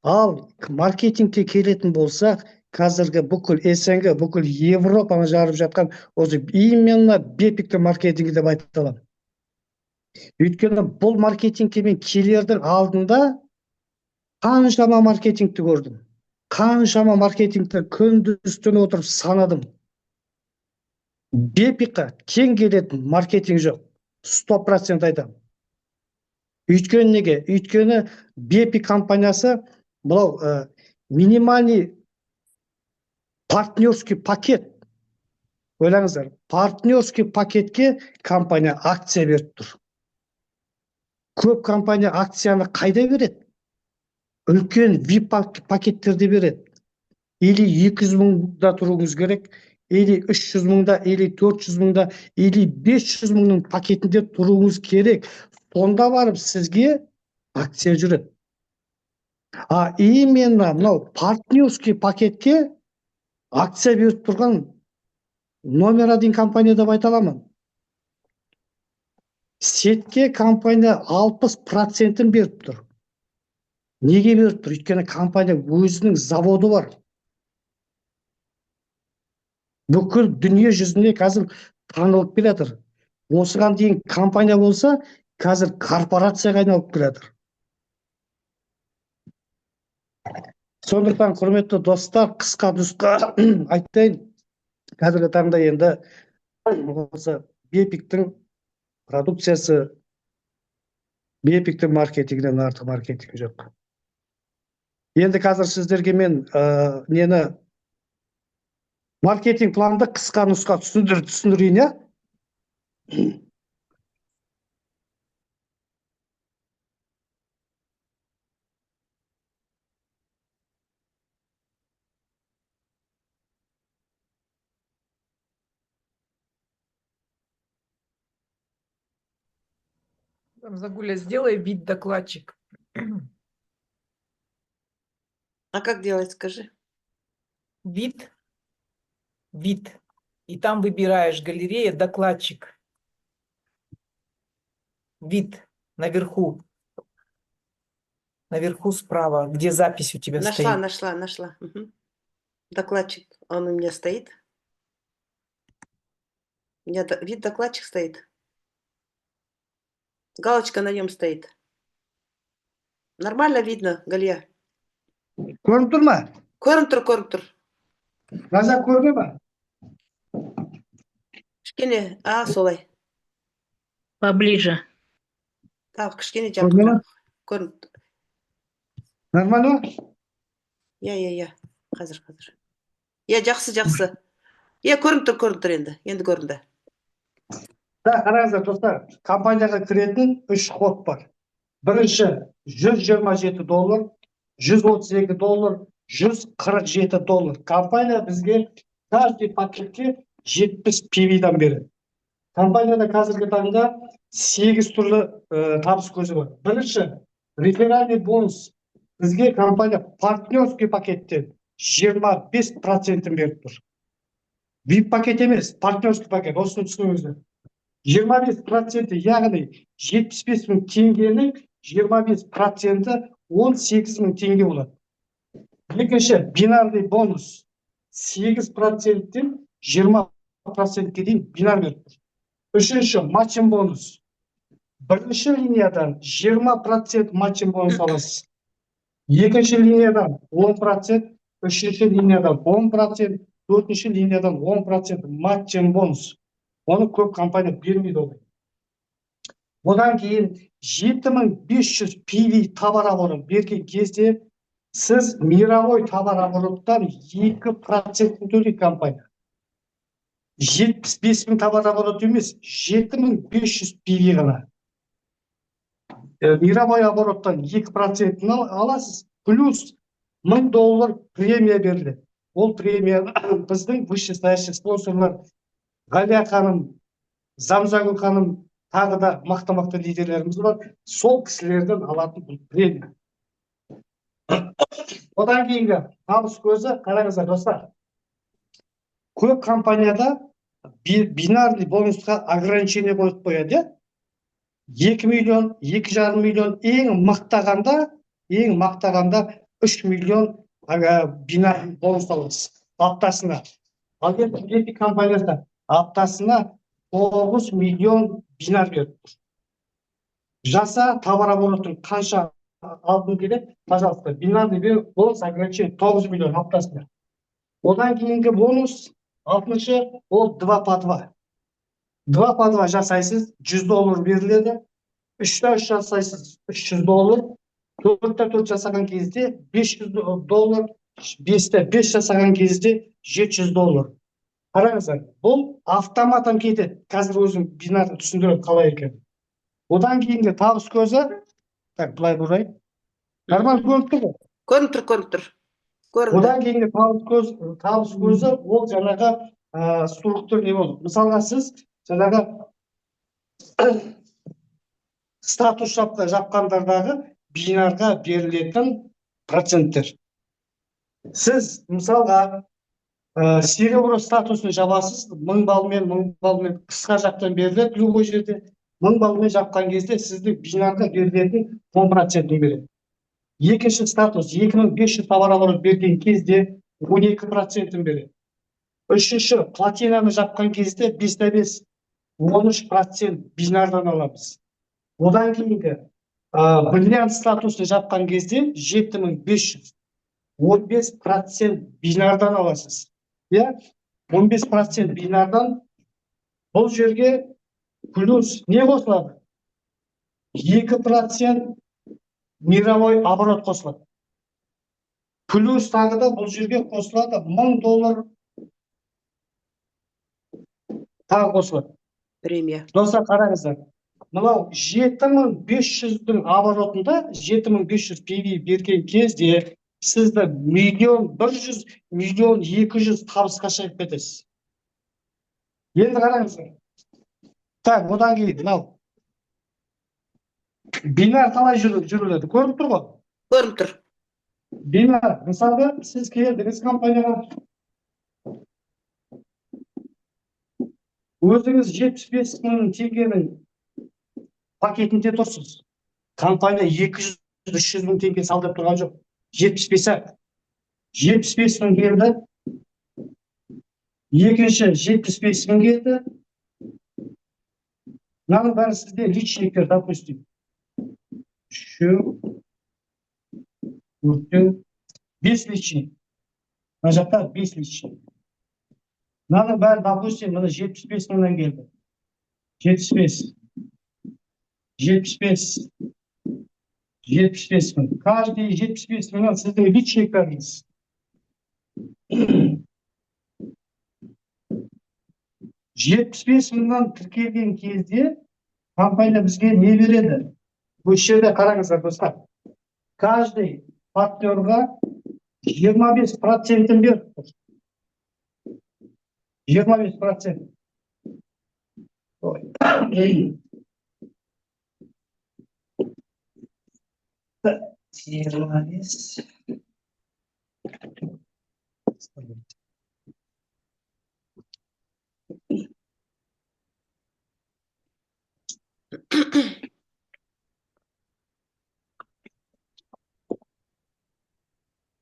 Ал маркетингке келетін болсақ, қазіргі бүкіл СНГ, бүкіл Европаны жарып жатқан осы именно Бепикті маркетингі деп айтылады. Өйткені бұл маркетингке мен келердің алдында қаншама маркетингті көрдім. Қаншама маркетингті күндіз түні отырып санадым. бепиқа кең келетін маркетинг жоқ. 100% айтамын. Өйткені неге? Өйткені бепи компаниясы бұл минимальный партнерский пакет. Ойлаңыздар, партнерский пакетке компания акция беріп тұр. Көп компания акцияны қайда береді? Үлкен VIP пакеттерде береді. Или 200 мыңда тұруыңыз керек, или 300 мыңда, или 400 мыңда, или 500 мыңның пакетінде тұруыңыз керек. Сонда барып сізге акция жүреді. А именно мынау партнерский пакетке акция беріп тұрған номер 1 компания деп айта аламын. Сетке компания 60%-ін беріп тұр. Неге беріп тұр? Өйткені компания өзінің заводы бар. Бүкіл дүние жүзіне қазір танылып келатыр. Осыған дейін компания болса, қазір корпорацияға айналып келатыр. Сондықтан құрметті достар, қысқа нұсқа айтайын. Қазіргі таңда енді осы бепиктің продукциясы, бепиктің маркетингінен артық маркетинг жоқ. Енді қазір сіздерге мен нені маркетинг планды қысқа нұсқа түсіндірейін, я? Загуля, сделай вид докладчик. А как делать, скажи? Вид. И там выбираешь галерея докладчик. Вид наверху. Наверху справа, где запись у тебя стоит. Нашла. Угу. Докладчик, он у меня стоит. У меня вид докладчик стоит. Галочка на нем стоит. Нормально видно, Галия? Көрініп тұр ма? Көрініп тұр. Назар көрді ма? Кішкене, солай. Поближе. Так, кішкене жабық. Көрініп. Нормально? Я. Қазір. Я, жақсы. Я, көрініп тұр енді. Енді көрінді. Қараңыздар достар, компанияға кіретін 3 код бар. Бірінші $127, $132, $147. Компания бізге каждый пакетке 70 PV-дан береді. Компанияда қазіргі таңда 8 түрлі табыс көзі бар. Бірінші, реферальный бонус. Бізге компания партнерский пакеттен 25%-ін беріп тұр. VIP пакет емес, партнерский пакет. Осыны түсініңіздер. 25%, яғни 75 мың теңгенің 25%-і 18 мың теңге болады. Екінші, бинарный бонус. 8%-тен 20%-ке дейін бинар беріп тұр. Үшінші, матчинг бонус. Бірінші линиядан 20% матчинг бонус аласыз. Екінші линиядан 10%, үшінші линиядан 10%, төртінші линиядан 10% матчинг бонус. Оны көп компания бермейді олай. Одан кейін 7500 PV товар оборот берген кезде сіз мировой товар обороттан 2%-ін төлейді компания. 75 мың товар оборот емес, 7500 PV ғана. Мировой обороттан 2%-ін аласыз, плюс $1000 премия беріледі. Ол премия біздің вышестоящий спонсорлар Галия ханым, Замзагүл ханым, тағы да мақта лидерлеріміз бар. Сол кісілерден алатын бұл премия. Одан кейінгі табыс көзі, қараңыздар достар. Көп компанияда бинарный бонусқа ограничение қойып қояды. 2 миллион, 2,5 миллион, ең мақтағанда 3 миллион бинарный бонус аласыз аптасына. Ал енді компанияда аптасына 9 миллион бинар беріп тұр. Жаса товар оборотын қанша алдын келеді, пожалуйста, бинарный бонус ограничение 9 миллион аптасына. Одан кейінгі бонус алтыншы ол 2 по 2. 2 по 2 жасайсыз, $100 беріледі. 3-те 3 жасайсыз, $300. 4-те 4 жасаған кезде $500. 5-те 5 жасаған кезде $700. Қараңыздар, бұл автоматом кетеді. Қазір өзім бинарды түсіндіріп қалай екен. Одан кейінгі табыс көзі, так, былай бұрайын. Нормально көрініп тұр ғой? Көрініп тұр. Көрінді. Одан кейінгі табыс көзі ол жаңағы структур не болды. Мысалға сіз жаңағы статус жапқандардағы бинарға берілетін проценттер. Сіз мысалға серебро статусын жабасыз, 1000 балмен қысқа жақтан беріледі, любой жерде. 1000 балмен жапқан кезде сізді бинарға берілетін 10% береді. Екінші статус 2500 товар берген кезде 12% береді. Үшінші платинаны жапқан кезде 5-те 5 13% бинардан аламыз. Одан кейінгі бриллиант статусын жапқан кезде 7500 15% бинардан аласыз. 15% бинардан бұл жерге плюс не қосылады? 2% мировой оборот қосылады. Плюс тағы да бұл жерге қосылады $1000 тағы қосылады. Премия. Достар, қараңыздар. Мынау 7500-дің оборотында 7500 PV берген кезде сізді 1.100.000, 1.200.000 табысқа шығып кетесіз. Енді қараңыздар. Так, одан кейін мынау бинар қалай жүріледі? Көрініп тұр ғой? Көрініп тұр. Бинар, мысалы, сіз келдіңіз компанияға. Өзіңіз 75.000 теңгенің пакетінде тұрсыз. Компания 200-300 теңге салдырып тұрған жоқ. 75.000 келді. Екінші 75.000 келді. Мынаның бәрі сізде личниктер, допустим. 5 личник. Мына жақта 5 личник. Мынаның бәрі, допустим, мына 75.000-нан келді. 75.000. Каждый 75.000 сіздің личниктарыңыз. $75.000 тіркелген кезде компания бізге не береді? Бұл жерде қараңыздар, достар. Каждый партнерға 25% беріп тұр. 25%.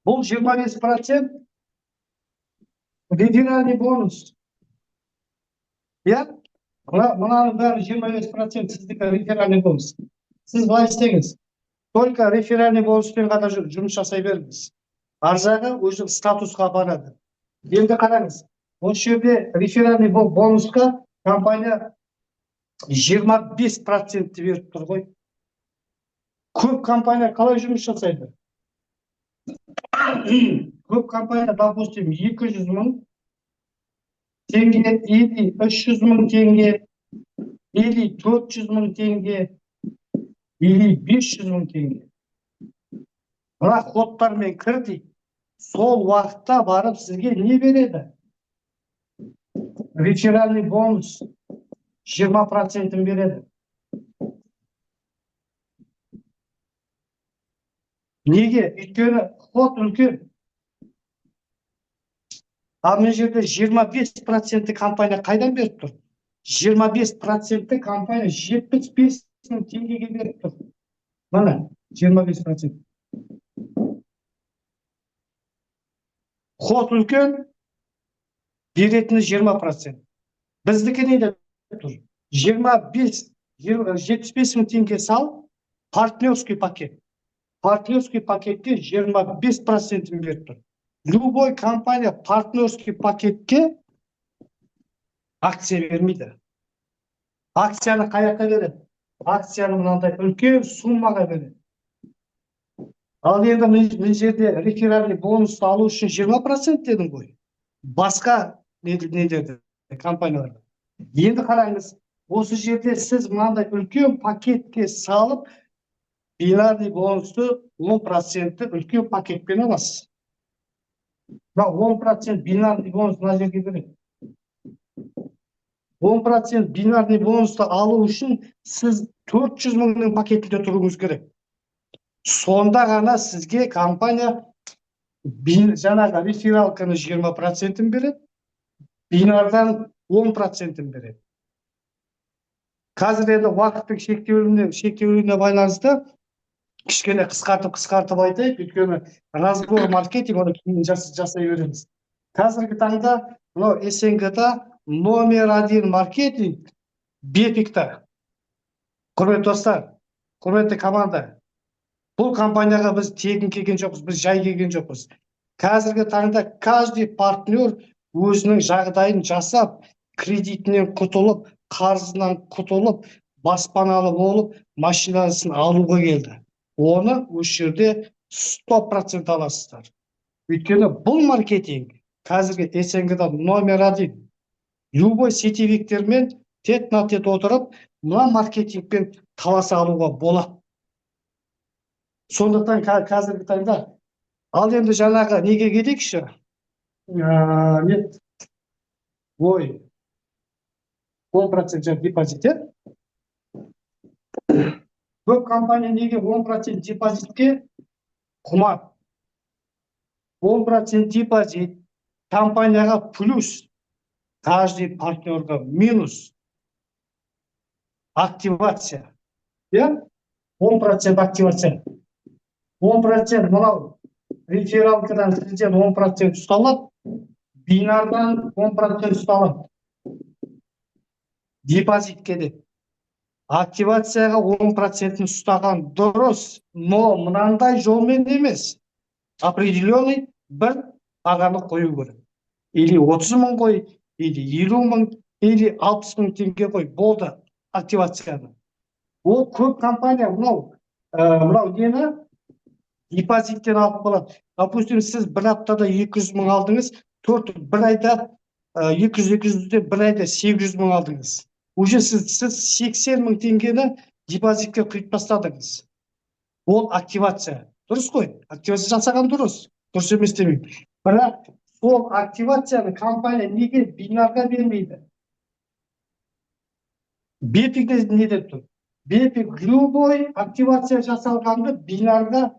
Бұл 25% федеральный бонус. Мынаның бәрі 25% сіздікі реферальный бонус. Сіз былай істеңіз. Только реферальный бонуспен ғана жұмыс жасай беріңіз. Аржағы өзінің статусқа барады. Енді қараңыз. Осы жерде реферальный бонусқа компания 25% беріп тұр ғой. Көп компания қалай жұмыс жасайды? Көп компания, допустим, 200.000 теңге, или 300.000 теңге, или 400.000 теңге, или 500.000 теңге. Мына кодтармен кір дейді. Сол уақытта барып сізге не береді? Реферальный бонус 20% береді. Неге? Өйткені код үлкен. Ал мына жерде 25% компания қайдан беріп тұр? 25% компания 75.000 теңгеге беріп тұр. Мына 25%. Код үлкен, беретіні 20%. Біздікі неде тұр? 75.000 теңге сал, партнерский пакет. Партнерский пакетке 25% беріп тұр. Любой компания партнерский пакетке акция бермейді. Акцияны қаяққа береді? Акцияны мынандай үлкен суммаға береді. Ал енді мына жерде реферальный бонусты алу үшін 20% дедім ғой. Басқа нелерді, компанияларда. Енді қараңыз, осы жерде сіз мынандай үлкен пакетке салып, бинарный бонусты 10% үлкен пакетпен аласыз. 10% бинарный бонус мына жерге береді. 10% бинарный бонусты алу үшін сіз 400 мыңның пакетінде тұруыңыз керек. Сонда ғана сізге компания жаңағы рефералканы 20% береді, бинардан 10% береді. Қазір енді уақыттың шектеуліне байланысты кішкене қысқартып айтайық, өйткені разбор маркетинг оны кейін жасай береміз. Қазіргі таңда СНГ-да номер 1 маркетинг Бепикта. Құрметті достар, құрметті команда, бұл компанияға біз тегін келген жоқпыз, біз жай келген жоқпыз. Қазіргі таңда каждый партнер өзінің жағдайын жасап, кредитінен құтылып, қарызынан құтылып, баспаналы болып, машинасын алуға келді. Оны осы жерде 100% аласыздар. Өйткені бұл маркетинг қазіргі СНГ-да номер 1. Любой сетевиктермен тет-на-тет отырып, мына маркетингпен таласа алуға болады. Сондықтан қазіргі таңда, ал енді жаңағы неге келейікші? Ой, 10% депозит. Көп компания неге 10% депозитке құмар? 10% депозит компанияға плюс, каждый партнерға минус. Активация. 10% активация. 10% мынау рефералкадан сізден 10% ұсталады, бинардан 10% ұсталады. Депозитке де. Активацияға 10% ұстаған дұрыс, но мынандай жолмен емес. Определенный бір бағаны қою керек. Или 30 мың қой, или 50 мың, или 60 мың теңге қой, болды активацияны. Ол көп компания мынау нені депозиттен алып қалады. Допустим, сіз бір аптада 200 мың алдыңыз, бір айда 200-200-де бір айда 800 мың алдыңыз. Уже сіз 80 мың теңгені депозитке құйып тастадыңыз. Ол активация. Дұрыс қой, активация жасаған дұрыс емес демеймін. Бірақ сол активацияны компания неге бинарға бермейді? Бепик не деп тұр? Бепик любой активация жасалғанды бинарға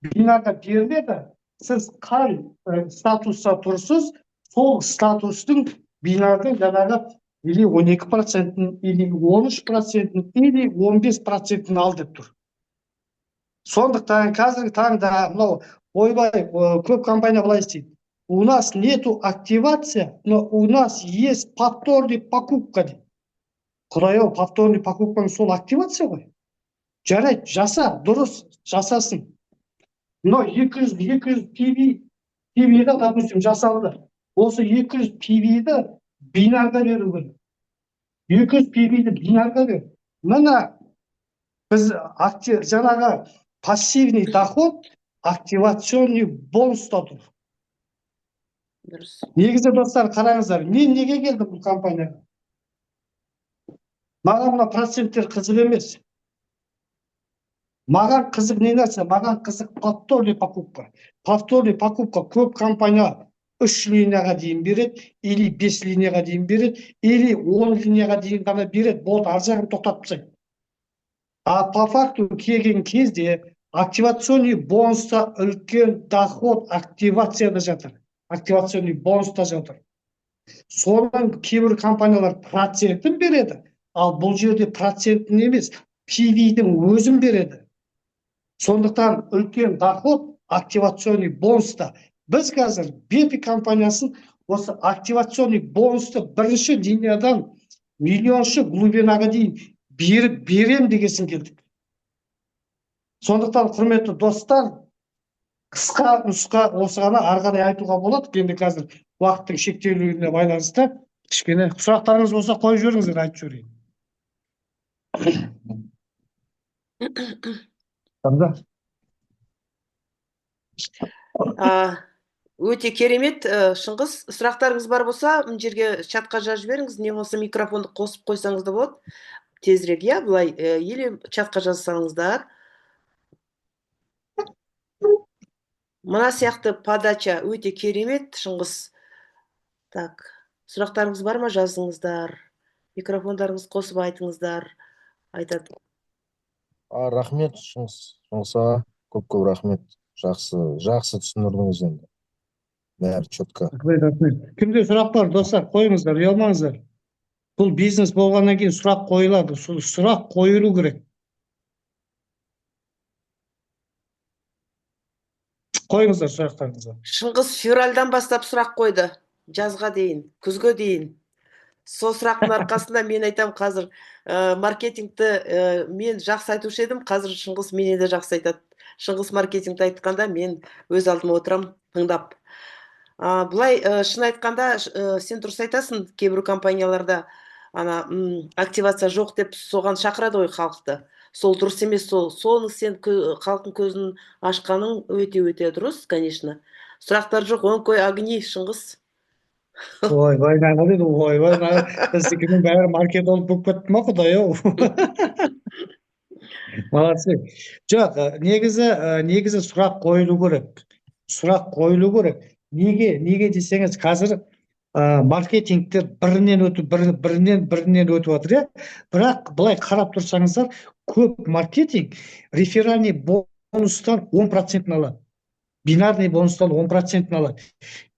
беріледі. Сіз қай статуста тұрсыз, сол статустың бинардың жаңағы или 12%, или 13%, или 15% ал деп тұр. Сондықтан қазіргі таңда ойбай көп компания былай істейді. У нас нету активация, но у нас есть повторный покупка. Құдай-ау, повторный покупканың сол активация ғой. Жарайды, жаса, дұрыс, жасасын. Но 200 PV-ді, допустим, жасалды. Осы 200 PV-ді бинарға беру керек. 200 PV-ді бинарға беру. Мына біз жаңағы пассивный доход, активационный бонуста тұр. Негізі достар, қараңыздар, мен неге келдім бұл компанияға? Маған мына проценттер қызық емес. Маған қызық не нәрсе? Маған қызық повторный покупка. Повторный покупка көп компания 3 линияға дейін береді, или 5 линияға дейін береді, или 10 линияға дейін ғана береді, болды, аржағын тоқтатып тастайды. А по факту келген кезде активационный бонуста үлкен доход активацияда жатыр. Активационный бонуста жатыр. Соның кейбір компаниялар процентін береді, ал бұл жерде процентін емес, PV-дің өзін береді. Сондықтан үлкен доход активационный бонуста. Біз қазір Бепик компаниясын осы активационный бонусты бірінші линиядан миллионшы глубинаға дейін берем дегесін келдік. Сондықтан, құрметті достар, қысқа нұсқа осы ғана, ары қарай айтуға болады. Енді қазір уақыттың шектеулігіне байланысты Кішкене сұрақтарыңыз болса қойып жіберіңіздер, айтып жіберейін. Тамда. Өте керемет, Шыңғыс, сұрақтарыңыз бар болса, мына жерге чатқа жазып жіберіңіз, не болмаса микрофонды қосып қойсаңыз да болады. Тезірек, иә, былай, или чатқа жазсаңыздар. Мына сияқты подача өте керемет, Шыңғыс. Так, сұрақтарыңыз бар ма, жазыңыздар. Микрофондарыңыз қосып айтыңыздар. Айтады. Рахмет Шыңғыс аға, көп рахмет. Жақсы түсіндірдіңіз енді. Бәрі четко. Рахмет. Кімде сұрақ бар, достар, қойыңыздар, ұялмаңыздар. Бұл бизнес болғаннан кейін сұрақ қойылады, сұрақ қойылу керек. Қойыңыздар сұрақтарыңызды. Шыңғыс февральдан бастап сұрақ қойды. Жазға дейін, күзге дейін. Сол сұрақтың арқасында мен айтам, қазір маркетингті мен жақсы айтушы едім, қазір Шыңғыс менен де жақсы айтады. Шыңғыс маркетингті айтқанда мен өз алдыма отырам, тыңдап. Бұлай, шын айтқанда, сен дұрыс айтасың, кейбір компанияларда активация жоқ деп соған шақырады ғой халықты. Сол дұрыс емес, соны сен халықтың көзін ашқаның өте дұрыс, конечно. Сұрақтар жоқ, оңкой огни, Шыңғыс. Ойбай, наға деді, ойбай, біздікінің бәрі маркетолог болып кетті ма, Құдай-ау. Молодцы. Жоқ, негізі сұрақ қойылу керек. Сұрақ қойылу керек. Неге десеңіз, қазір маркетингтер бірінен өтіп жатыр, иә? Бірақ былай қарап тұрсаңыздар, көп маркетинг реферальный бонустан 10% алады. Бинарный бонустан 10% алады.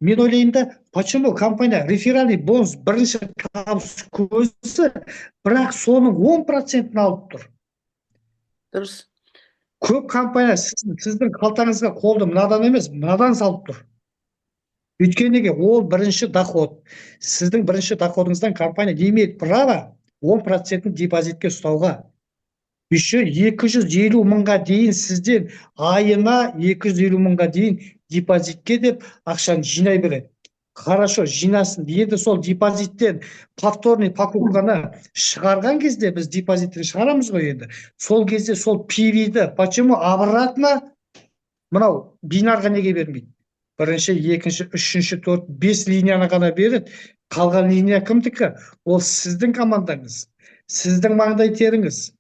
Мен ойлаймын да, почему компания реферальный бонус бірінші табыс көзі, бірақ соның 10% алып тұр. Дұрыс. Көп компания сіздің қалтаңызға қолды мынадан емес, мынадан салып тұр. Өйткені ол бірінші доход. Сіздің бірінші доходыңыздан компания не имеет право 10% депозитке ұстауға. Еще 250 мыңға дейін сізден айына 250 мыңға дейін депозитке деп ақшаны жинай береді. Хорошо, жинасын. Енді сол депозиттен повторный покупканы шығарған кезде біз депозиттен шығарамыз ғой енді. Сол кезде сол PV-ді почему обратно мынау бинарға неге бермейді? Бірінші, екінші, үшінші, төрт, 5 линияны ғана береді. Қалған линия кімдікі? Ол сіздің командаңыз, сіздің маңдай теріңіз.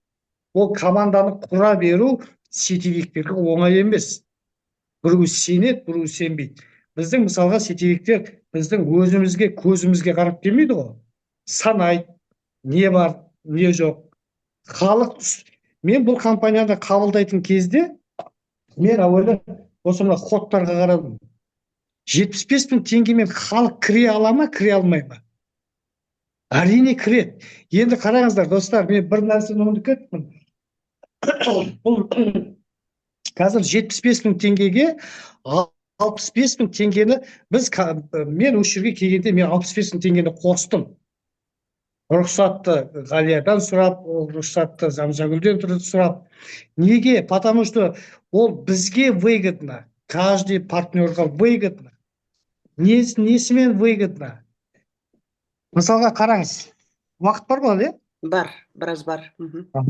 Ол команданы құра беру сетевиктерге оңай емес. Біреу сенеді, біреу сенбейді. Біздің мысалға сетевиктер біздің өзімізге, көзімізге қарап келмейді ғой. Санайды, не бар, не жоқ. Халық, мен бұл компанияда қабылдайтын кезде, мен әуелі осы мына кодтарға қарадым. 75 мың теңгемен халық кіре ала ма, кіре алмай ма? Әрине кіреді. Енді қараңыздар, достар, мен бір нәрсені ұмытып кеттім. Бұл қазір 75 мың теңгеге 65 мың теңгені мен осы жерге келгенде мен 65 мың теңгені қостым. Рұқсатты Ғалиядан сұрап, рұқсатты Замзагүлден сұрап. Неге? Потому что ол бізге выгодно, каждый партнерға выгодно. Несімен выгодно? Мысалға қараңыз. Уақыт бар ма, не? Бар, біраз бар.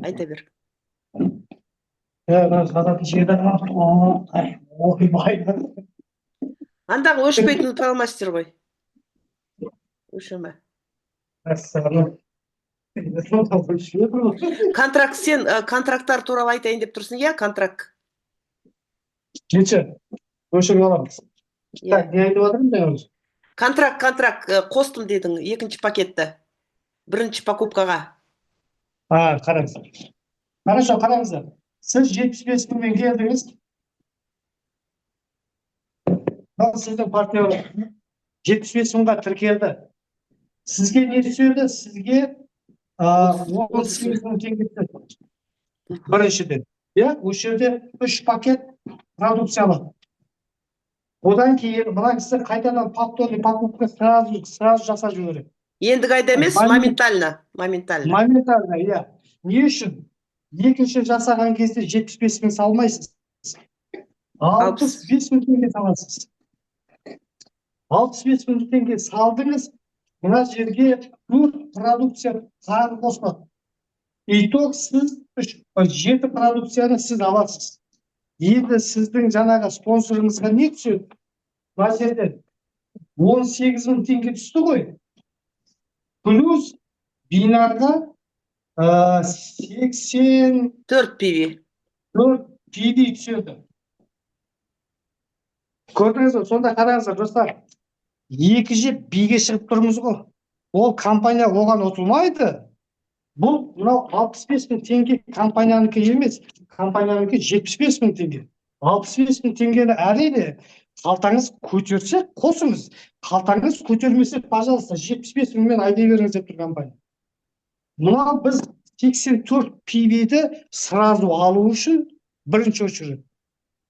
Айта бер. Андағы өшпейтін талмастер ғой. Өшіме. Контракт, сен контракттар туралы айтайын деп тұрсың, иә, контракт? Нече? Өшіріп аламыз. Не айтып отырмын? Контракт, қостым дедің, екінші пакетті. Бірінші покупкаға. Қараңыз. Хорошо, қараңыздар. Сіз 75 мыңмен келдіңіз. Сіздің партнер 75 мыңға тіркелді. Сізге не түседі? Сізге 38 мың теңге түседі. Біріншіден. Осы жерде 3 пакет продукция алады. Одан кейін мына кісі қайтадан повторный покупка сразу жасап жібереді. Енді қайда емес, моментально. Моментально, иә. Не үшін? Екінші жасаған кезде 75 мың салмайсыз. 65 мың теңге саласыз. 65 мың теңге салдыңыз, мына жерге 4 продукция тағы қосылады. Итог сіз 7 продукцияны сіз аласыз. Енді сіздің жаңағы спонсорыңызға не түседі? Мына жерде 18.000 теңге түсті ғой. Плюс бинарға 84 4 PV түседі. Көрдіңіз бе? Сонда қараңыздар достар. Екі жеп биге шығып тұрмыз ғой. Ол компания оған ұтылмайды. Бұл мынау 65.000 теңге компаниянікі емес. Компаниянікі 75.000 теңге. 65.000 теңгені әрине қалтаңыз көтерсе қосыңыз. Қалтаңыз көтермесе, пожалуйста, 75.000-мен айдай беріңіз деп тұр компания. Мынау біз 84 PV-ді сразу алу үшін бірінші очередь.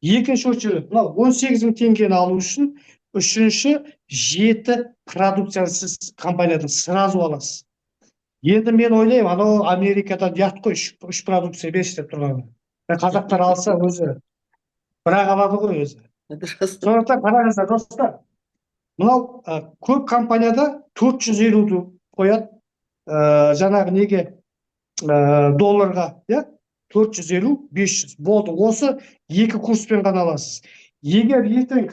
Екінші очередь, мынау 18.000 теңгені алу үшін үшінші 7 продукцияны сіз компаниядан сразу аласыз. Енді мен ойлаймын, анау Америкадан ұят қой, 3 продукция берші деп тұрғаны. Қазақтар алса өзі бірақ алады ғой өзі. Сондықтан қараңыздар достар. Мынау көп компанияда 450-ді қояды жаңағы неге долларға, 450, 500 болды. Осы екі курспен ғана аласыз. Егер ертең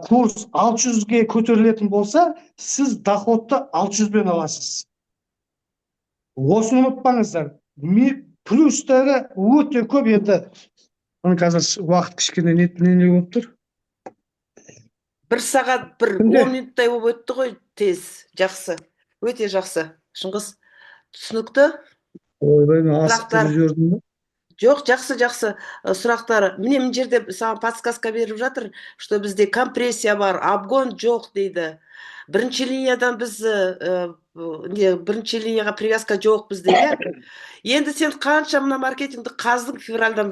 курс 600-ге көтерілетін болса, сіз доходты 600-бен аласыз. Осыны ұмытпаңыздар. Плюстары өте көп. Енді қазір уақыт кішкене не болып тұр? 1 сағат 10 минуттай болып өтті ғой, тез. Жақсы. Өте жақсы. Шыңғыс, түсінікті? Ойбай, асықтырып жібердім бе? Жоқ, жақсы сұрақтар. Міне жерде саған подсказка беріп жатыр, что бізде компрессия бар, обгон жоқ дейді. Бірінші линиядан біз бірінші линияға привязка жоқ бізде. Енді сен қанша мына маркетингді қаздың февральдан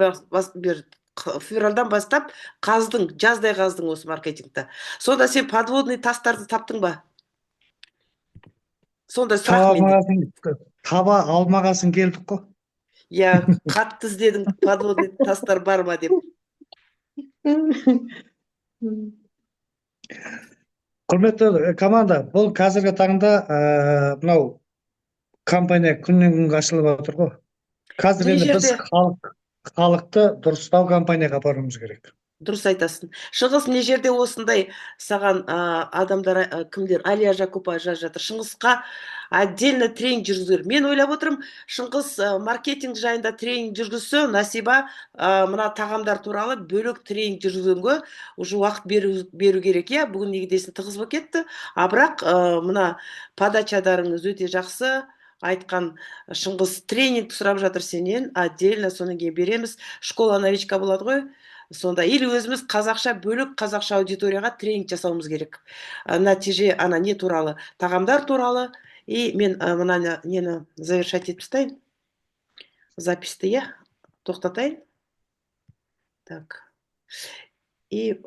бастап қаздың, жаздай қаздың осы маркетингті. Сонда сен подводный тастарды таптың ба? Сонда сұрақ менде. Таба алмағасын келдік қой. Қатты іздедің, подводный тастар бар ма деп. Құрметті команда, бұл қазіргі таңда мынау компания күннен күнге ашылып отыр ғой. Қазір енді біз халықты дұрыстау компанияға апаруымыз керек. Дұрыс айтасың. Шыңғыс, мына жерде осындай саған адамдар кімдер? Алия Жакупа жазып жатыр. Шыңғысқа отдельно тренинг жүргізер. Мен ойлап отырмын, Шыңғыс маркетинг жайында тренинг жүргізсе, Насиба мына тағамдар туралы бөлек тренинг жүргізгенге уже уақыт беру керек. Бүгін негедесін тығыз болып кетті. Бірақ мына подачадарыңыз өте жақсы. Айтқан Шыңғыс тренинг сұрап жатыр сенен, отдельно содан кейін береміз. Школа новичка болады ғой. Сонда или өзіміз қазақша бөлік қазақша аудиторияға тренинг жасауымыз керек. Нәтиже не туралы? Тағамдар туралы. И мен мына нені завершать етіп тастайын. Записьті, тоқтатайын. Так. И